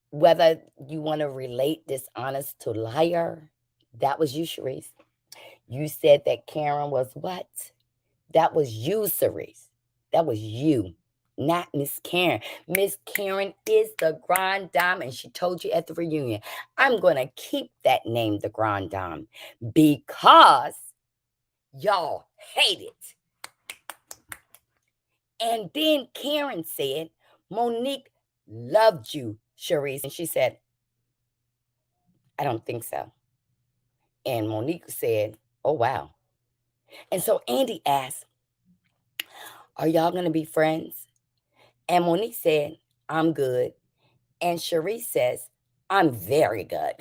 Whether you want to relate dishonest to liar, that was you, Charrisse. You said that Karen was what? That was you, Charrisse. That was you. Not Miss Karen. Miss Karen is the Grand Dame, and she told you at the reunion, I'm going to keep that name, the Grand Dame, because y'all hate it. And then Karen said, Monique loved you, Charrisse. And she said, I don't think so. And Monique said, oh, wow. And so Andy asked, are y'all going to be friends? And Monique said, I'm good. And Charrisse says, I'm very good.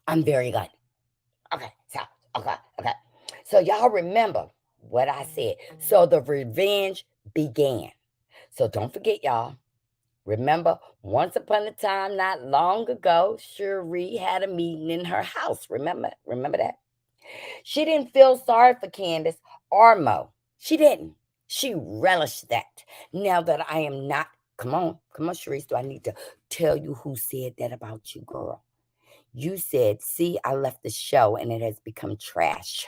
I'm very good. Okay. So y'all remember what I said. So the revenge began. So don't forget, y'all. Remember, once upon a time, not long ago, Cherie had a meeting in her house. Remember that? She didn't feel sorry for Candace. or Mo. She didn't. She relished that. Now that I am not, come on, Charrisse, do I need to tell you who said that about you, girl? You said, see, I left the show and it has become trash.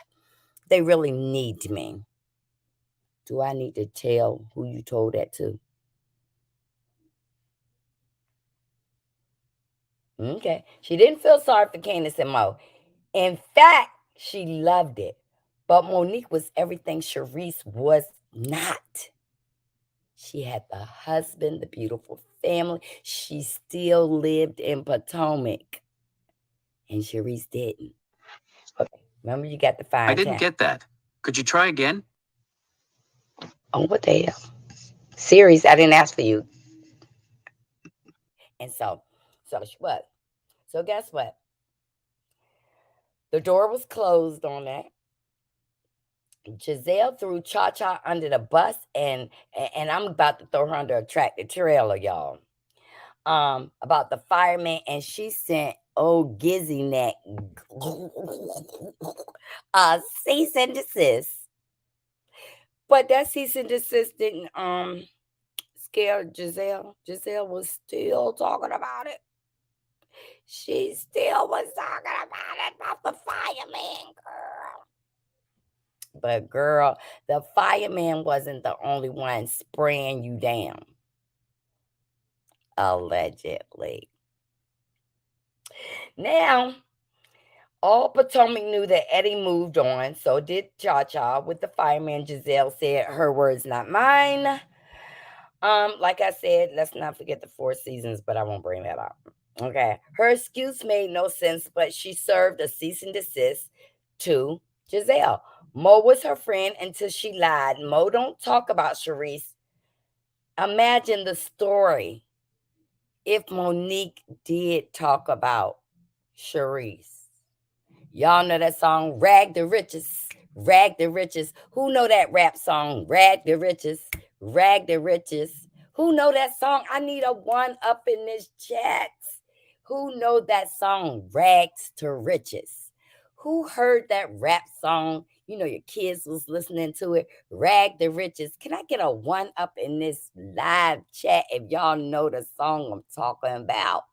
They really need me. Do I need to tell who you told that to? Okay. She didn't feel sorry for Candace and Mo. In fact, she loved it. But Monique was everything Charrisse was not. She had the husband, the beautiful family. She still lived in Potomac. And Charrisse didn't. Okay. Remember, you got to find I didn't time. get that. Could you try again? Oh, what the hell? Series, I didn't ask for you. And so what? So guess what? The door was closed on that. Giselle threw Cha Cha under the bus, and I'm about to throw her under a tractor trailer, y'all. About the fireman, and she sent old Gizzy Neck a cease and desist. But that cease and desist didn't scare Giselle. Giselle was still talking about it. She still was talking about the fireman, girl. But girl, the fireman wasn't the only one spraying you down. Allegedly. Now, all Potomac knew that Eddie moved on, so did Cha Cha. With the fireman, Giselle said, her words, not mine. Like I said, let's not forget the Four Seasons, but I won't bring that up. Okay. Her excuse made no sense, but she served a cease and desist to Giselle. Mo was her friend until she lied. Mo don't talk about Charrisse. Imagine the story if Monique did talk about Charrisse. Y'all know that song, Rag the Riches. Rag the Riches. Who know that rap song, Rag the Riches? Rag the Riches. Who know that song? I need a one up in this chat. Who know that song, Rags to Riches? Who heard that rap song? You know, your kids was listening to it. Rag the Riches. Can I get a one up in this live chat if y'all know the song I'm talking about?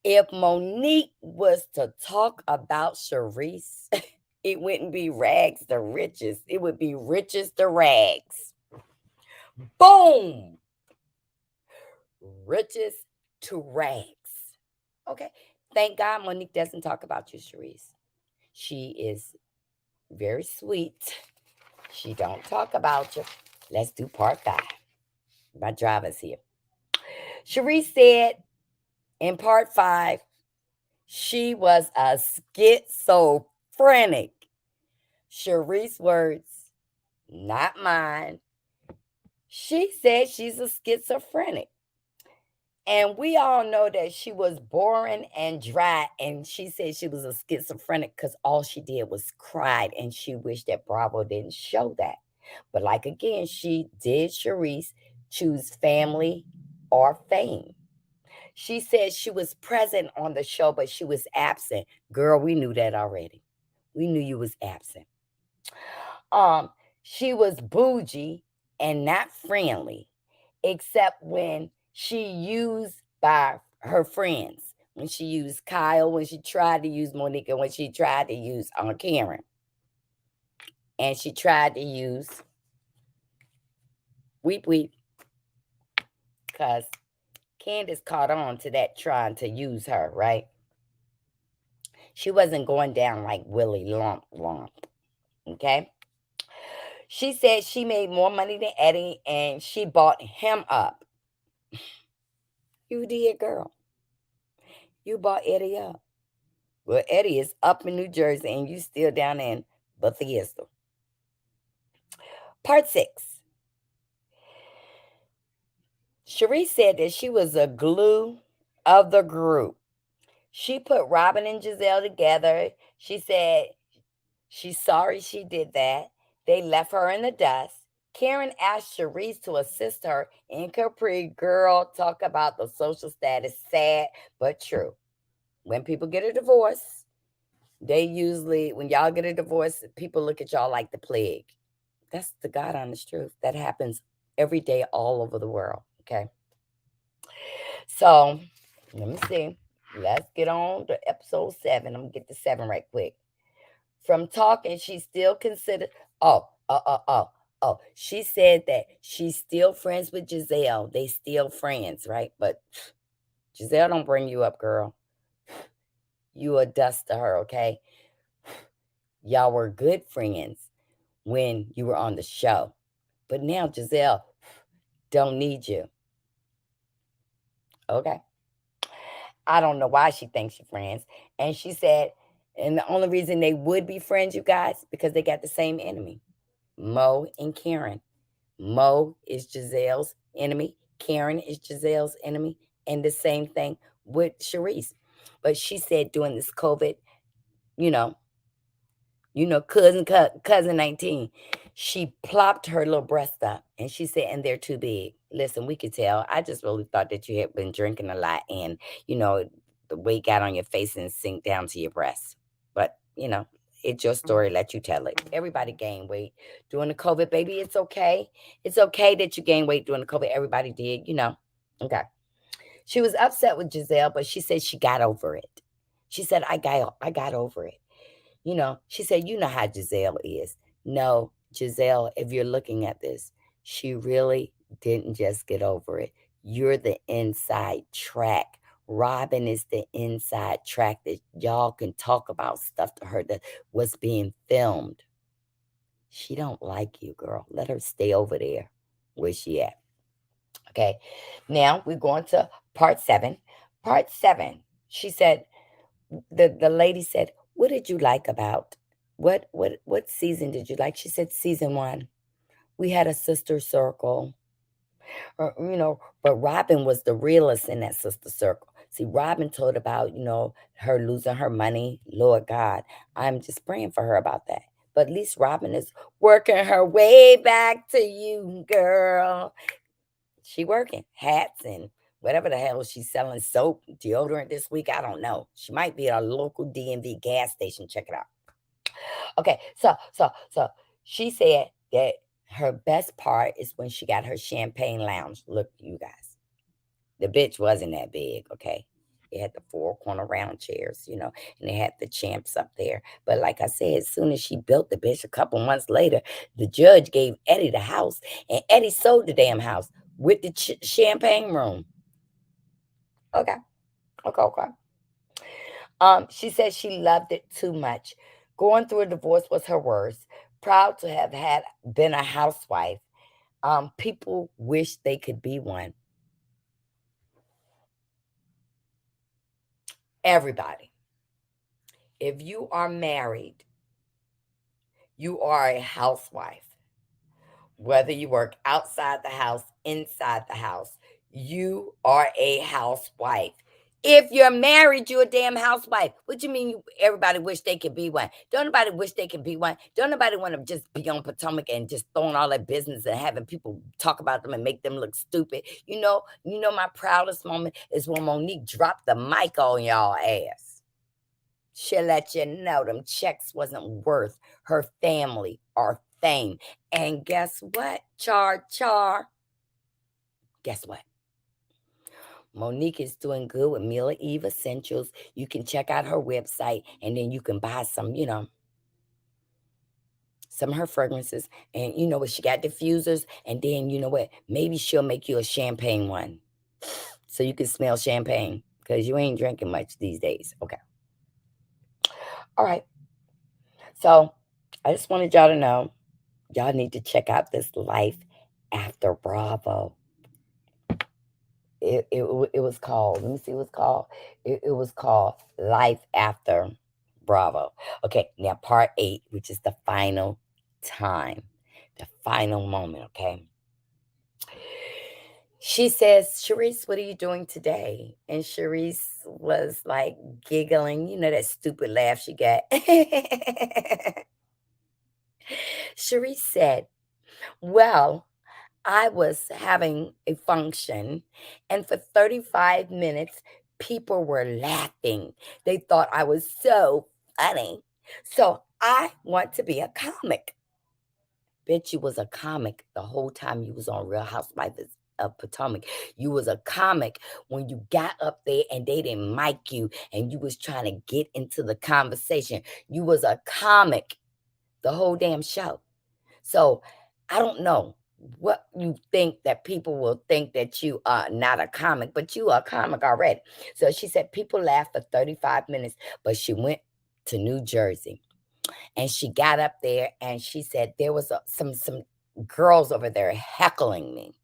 If Monique was to talk about Charrisse, it wouldn't be rags to riches. It would be riches to rags. Boom! Riches to rags. Okay. Thank God Monique doesn't talk about you, Charrisse. She is very sweet. She don't talk about you. Let's do part 5. My driver's here. Charrisse said in part 5, she was a schizophrenic. Charrisse's words, not mine. She said she's a schizophrenic. And we all know that she was boring and dry. And she said she was a schizophrenic because all she did was cried. And she wished that Bravo didn't show that. But like again, she did, Charrisse, choose family or fame. She said she was present on the show, but she was absent. Girl, we knew that already. We knew you was absent. She was bougie and not friendly, except when she used by her friends. When she used Kyle, when she tried to use Monique, and when she tried to use Karen. And she tried to use Weep Weep, because Candace caught on to that trying to use her, right? She wasn't going down like Willie Lump Lump, okay? She said she made more money than Eddie and she bought him up. You did, girl. You bought Eddie up. Well, Eddie is up in New Jersey and you still down in Bethesda. Part 6. Charrisse said that she was a glue of the group. She put Robin and Giselle together. She said she's sorry she did that. They left her in the dust. Karen asked Charrisse to assist her in Capri. Girl, talk about the social status. Sad but true. When people get a divorce, They usually, when y'all get a divorce, people look at y'all like the plague. That's the God honest truth. That happens every day all over the world. Okay. So let me see. Let's get on to episode 7. I'm gonna get to 7 right quick. From talking, she still considered. Oh, oh, oh, oh, oh. She said that she's still friends with Giselle. They still friends, right? But Giselle don't bring you up, girl. You a dust to her, okay? Y'all were good friends when you were on the show. But now Giselle don't need you. Okay. I don't know why she thinks you're friends. And she said, and the only reason they would be friends, you guys, because they got the same enemy. Mo and Karen. Mo is Giselle's enemy. Karen is Giselle's enemy. And the same thing with Charrisse. But she said during this COVID, you know, cousin 19, she plopped her little breast up and she said, and they're too big. Listen, we could tell. I just really thought that you had been drinking a lot and, the weight got on your face and sink down to your breasts. But, it's your story. Let you tell it. Everybody gained weight during the COVID, baby. It's okay. It's okay that you gained weight during the COVID. Everybody did. Okay. She was upset with Giselle, but she said she got over it. She said, I got over it. She said, you know how Giselle is. No, Giselle, if you're looking at this, she really didn't just get over it. You're the inside track. Robin is the inside track that y'all can talk about stuff to her that was being filmed. She don't like you, girl. Let her stay over there. Where's she at? Okay. Now we're going to part 7. Part 7. She said, the lady said, "What did you like about what season did you like?" She said, "Season 1. We had a sister circle." But Robin was the realest in that sister circle. See, Robin told about, her losing her money. Lord God, I'm just praying for her about that. But at least Robin is working her way back to you, girl. She working hats and whatever the hell she's selling, soap, deodorant this week. I don't know. She might be at a local DMV gas station. Check it out. Okay, so she said that her best part is when she got her champagne lounge. Look, you guys, the bitch wasn't that big. Okay. It had the 4 corner round chairs, and they had the champs up there. But like I said, as soon as she built the bitch, a couple months later, the judge gave Eddie the house, and Eddie sold the damn house with the champagne room. Okay. Okay. She said she loved it too much. Going through a divorce was her worst. Proud to have had been a housewife. People wish they could be one. Everybody. If you are married, you are a housewife. Whether you work outside the house, inside the house, you are a housewife. If you're married, you're a damn housewife. What you mean everybody wish they could be one? Don't nobody wish they could be one. Don't nobody want to just be on Potomac and just throwing all that business and having people talk about them and make them look stupid. My proudest moment is when Monique dropped the mic on y'all ass. She'll let you know them checks wasn't worth her family or fame. And guess what? Char. Guess what? Monique is doing good with Mila Eve Essentials. You can check out her website and then you can buy some of her fragrances. And you know what? She got diffusers. And then you know what? Maybe she'll make you a champagne one so you can smell champagne because you ain't drinking much these days. Okay. All right. So I just wanted y'all to know y'all need to check out this Life After Bravo. It was called, let me see what it's called. It was called Life After Bravo. Okay, now part 8, which is the final time, the final moment, okay? She says, Charrisse, what are you doing today? And Charrisse was like giggling, that stupid laugh she got. Charrisse said, well, I was having a function, and for 35 minutes, people were laughing. They thought I was so funny. So I want to be a comic. Bitch, you was a comic the whole time you was on Real Housewives of Potomac. You was a comic when you got up there and they didn't mic you and you was trying to get into the conversation. You was a comic the whole damn show. So I don't know what you think that people will think that you are not a comic, but you are a comic already. So she said people laughed for 35 minutes, but she went to New Jersey and she got up there and she said there was some girls over there heckling me.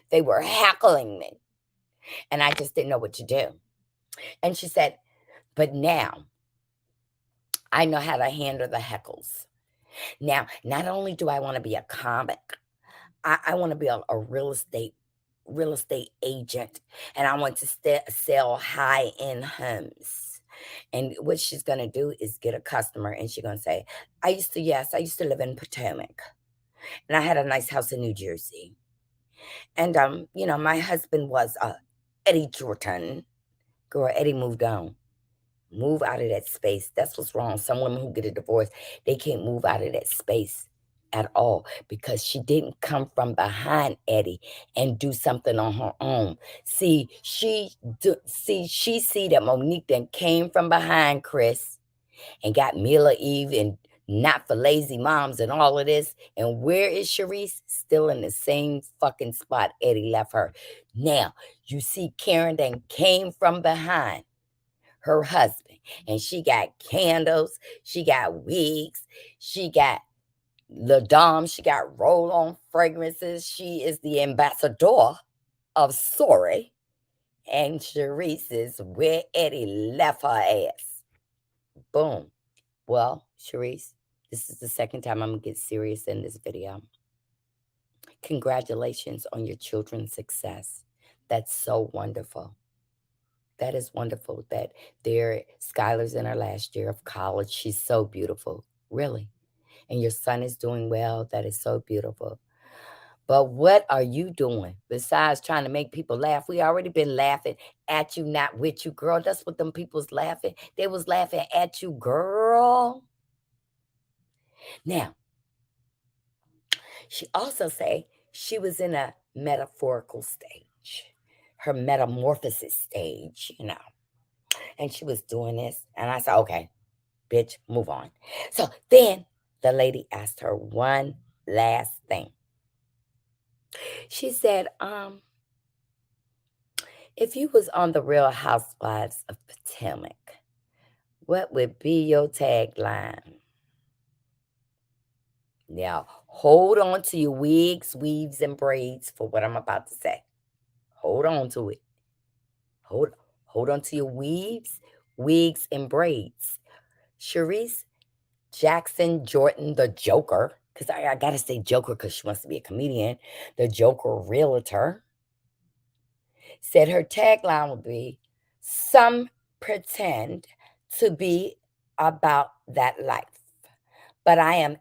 They were heckling me and I just didn't know what to do. And she said, but now I know how to handle the heckles. Now, not only do I want to be a comic, I want to be a real estate agent, and I want to sell high end homes. And what she's gonna do is get a customer, and she's gonna say, "I used to live in Potomac, and I had a nice house in New Jersey, and my husband was Eddie Jordan. Girl, Eddie moved on." Move out of that space. That's what's wrong. Some women who get a divorce, they can't move out of that space at all because she didn't come from behind Eddie and do something on her own. She see that Monique then came from behind Chris and got Mila Eve and not for lazy moms and all of this. And where is Charrisse? Still in the same fucking spot Eddie left her. Now, you see Karen then came from behind her husband. And she got candles, she got wigs, she got La Dame, she got roll-on fragrances. She is the ambassador of Sorry. And Charrisse is where Eddie left her ass. Boom. Well, Charrisse, this is the second time I'm going to get serious in this video. Congratulations on your children's success. That's so wonderful. That is wonderful that Skylar's in her last year of college. She's so beautiful, really. And your son is doing well. That is so beautiful. But what are you doing besides trying to make people laugh? We already been laughing at you, not with you, girl. That's what them people's laughing. They was laughing at you, girl. Now, she also say she was in a metaphorical stage, her metamorphosis stage, and she was doing this. And I said, okay, bitch, move on. So then the lady asked her one last thing. She said, if you was on the Real Housewives of Potomac, what would be your tagline? Now, hold on to your wigs, weaves, and braids for what I'm about to say. Hold on to it. Hold on to your weaves, wigs, and braids. Charrisse Jackson Jordan, the Joker, because I got to say Joker because she wants to be a comedian, the Joker realtor, said her tagline would be, some pretend to be about that life, but I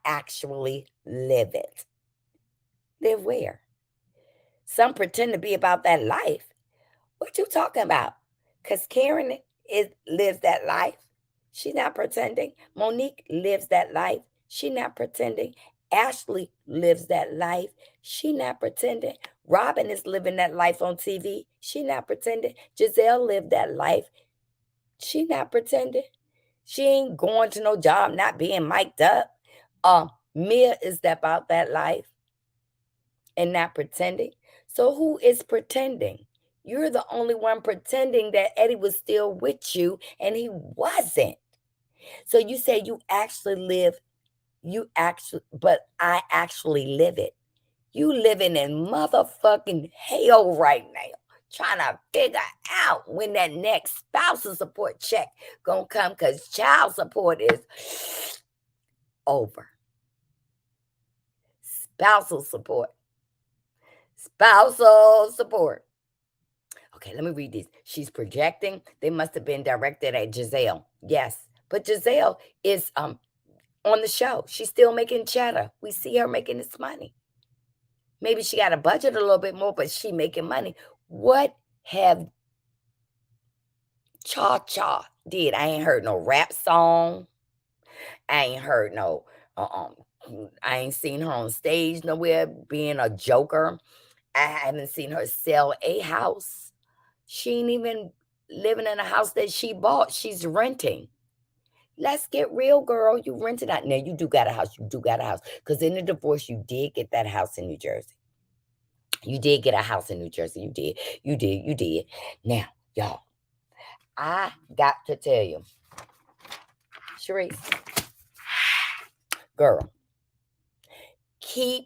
actually live it. Live where? Some pretend to be about that life. What you talking about? Because Karen lives that life. She's not pretending. Monique lives that life. She not pretending. Ashley lives that life. She not pretending. Robin is living that life on TV. She not pretending. Giselle lived that life. She not pretending. She ain't going to no job, not being mic'd up. Mia is about that life and not pretending. So who is pretending? You're the only one pretending that Eddie was still with you and he wasn't. So you say but I actually live it. You living in motherfucking hell right now, trying to figure out when that next spousal support check gonna come because child support is over. Spousal support. Spousal support. Okay, let me read these. She's projecting. They must have been directed at Giselle. Yes, but Giselle is on the show. She's still making cheddar. We see her making this money. Maybe she got a budget a little bit more, but she making money. What have Cha did. I ain't heard no rap song. I ain't heard no, um, I ain't seen her on stage nowhere being a joker. I haven't seen her sell a house. She ain't even living in a house that she bought. She's renting. Let's get real, girl. You rented out. Now, you do got a house. You do got a house. Because in the divorce, you did get that house in New Jersey. You did get a house in New Jersey. You did. You did. You did. Now, y'all, I got to tell you, Charrisse, girl, keep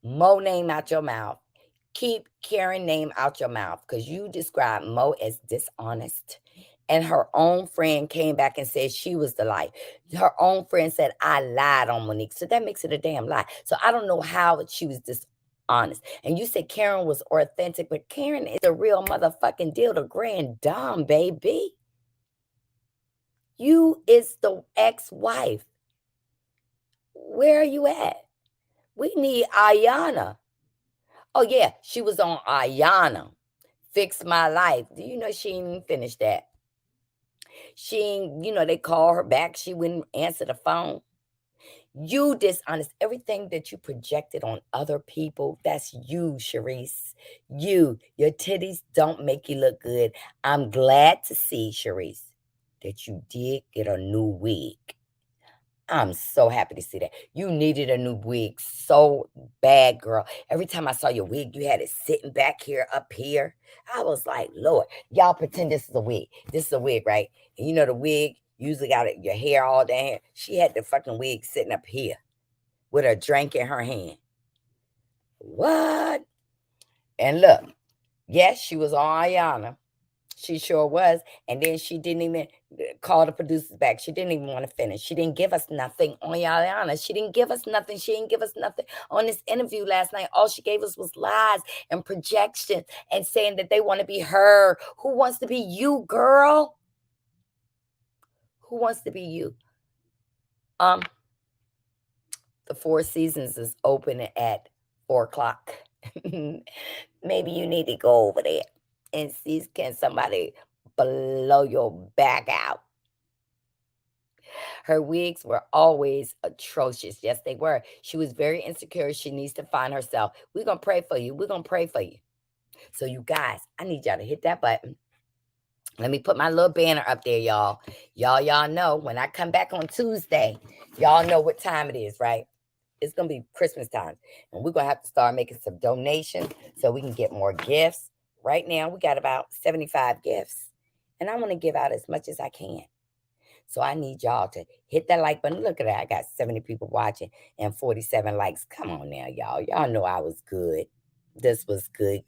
Mo name out your mouth. Keep Karen name out your mouth because you described Mo as dishonest. And her own friend came back and said she was the lie. Her own friend said, I lied on Monique. So that makes it a damn lie. So I don't know how she was dishonest. And you said Karen was authentic, but Karen is the real motherfucking deal, the grand dame, baby. You is the ex-wife. Where are you at? We need Ayana. Oh, yeah, she was on Ayana. Fix My Life. Do you know she ain't even finished that? She ain't, they call her back. She wouldn't answer the phone. You dishonest. Everything that you projected on other people, that's you, Charrisse. Your titties don't make you look good. I'm glad to see, Charrisse, that you did get a new wig. I'm so happy to see that. You needed a new wig so bad, girl. Every time I saw your wig, you had it sitting back here, up here. I was like, Lord, y'all pretend this is a wig. This is a wig, right? And you know the wig usually got your hair all down here. She had the fucking wig sitting up here with a drink in her hand. What? And look, yes, she was on Ayana. She sure was. And then she didn't even call the producers back. She didn't even want to finish. She didn't give us nothing on Yaliana. She didn't give us nothing. She didn't give us nothing on this interview last night. All she gave us was lies and projections and saying that they want to be her. Who wants to be you, girl? Who wants to be you? The Four Seasons is open at 4:00. Maybe you need to go over there and see, can somebody blow your back out? Her wigs were always atrocious. Yes, they were. She was very insecure. She needs to find herself. We're going to pray for you. We're going to pray for you. So you guys, I need y'all to hit that button. Let me put my little banner up there, y'all. Y'all know when I come back on Tuesday, y'all know what time it is, right? It's going to be Christmas time. And we're going to have to start making some donations so we can get more gifts. Right now, we got about 75 gifts. And I want to give out as much as I can. So I need y'all to hit that like button. Look at that. I got 70 people watching and 47 likes. Come on now, y'all. Y'all know I was good. This was good.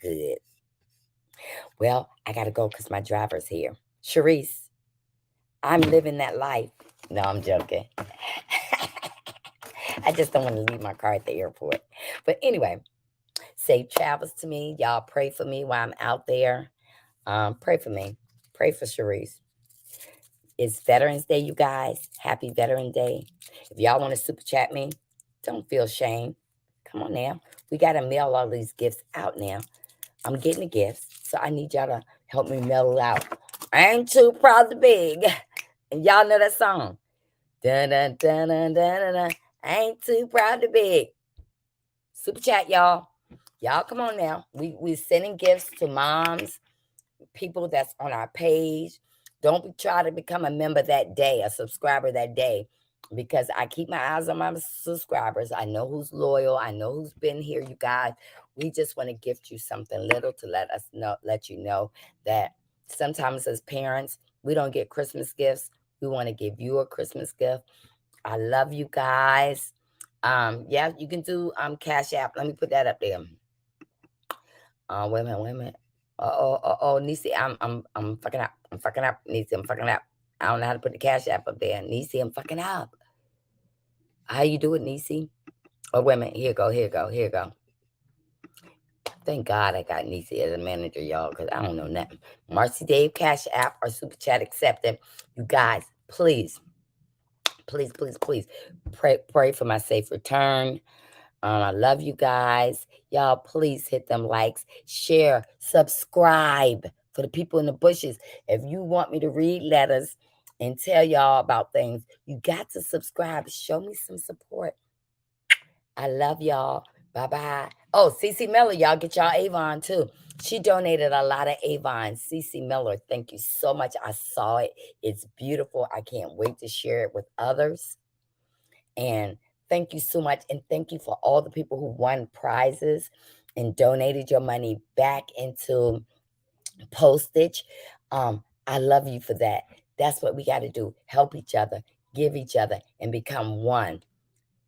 Well, I got to go because my driver's here. Charrisse, I'm living that life. No, I'm joking. I just don't want to leave my car at the airport. But anyway, safe travels to me. Y'all pray for me while I'm out there. Pray for me. Pray for Charrisse. It's Veterans Day, you guys. Happy Veteran Day. If y'all want to super chat me, don't feel shame. Come on now. We got to mail all these gifts out now. I'm getting the gifts, so I need y'all to help me mail it out. I ain't too proud to beg. And y'all know that song. Dun, dun, dun, dun, dun, dun, dun. I ain't too proud to beg. Super chat, y'all. Y'all come on now. We sending gifts to moms, people that's on our page. Don't try to become a member that day, a subscriber that day, because I keep my eyes on my subscribers. I know who's loyal. I know who's been here, you guys. We just want to gift you something little to let you know that sometimes as parents, we don't get Christmas gifts. We want to give you a Christmas gift. I love you guys. Yeah, you can do Cash App. Let me put that up there. Wait a minute. Nisi, I'm fucking up. Nisi, I'm fucking up. I don't know how to put the Cash App up there. Nisi, I'm fucking up. How you do it, Nisi? Oh, wait a minute. Here you go. Thank God I got Nisi as a manager, y'all, because I don't know nothing. Marcy Dave, Cash App, or Super Chat accepted. You guys, please pray for my safe return. I love you guys. Y'all, please hit them likes, share, subscribe for the people in the bushes. If you want me to read letters and tell y'all about things, you got to subscribe. Show me some support. I love y'all. Bye-bye. Oh, Cece Miller, y'all get y'all Avon too. She donated a lot of Avon. Cece Miller, thank you so much. I saw it. It's beautiful. I can't wait to share it with others. And thank you so much. And thank you for all the people who won prizes and donated your money back into postage. I love you for that. That's what we got to do. Help each other, give each other, and become one.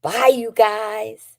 Bye, you guys.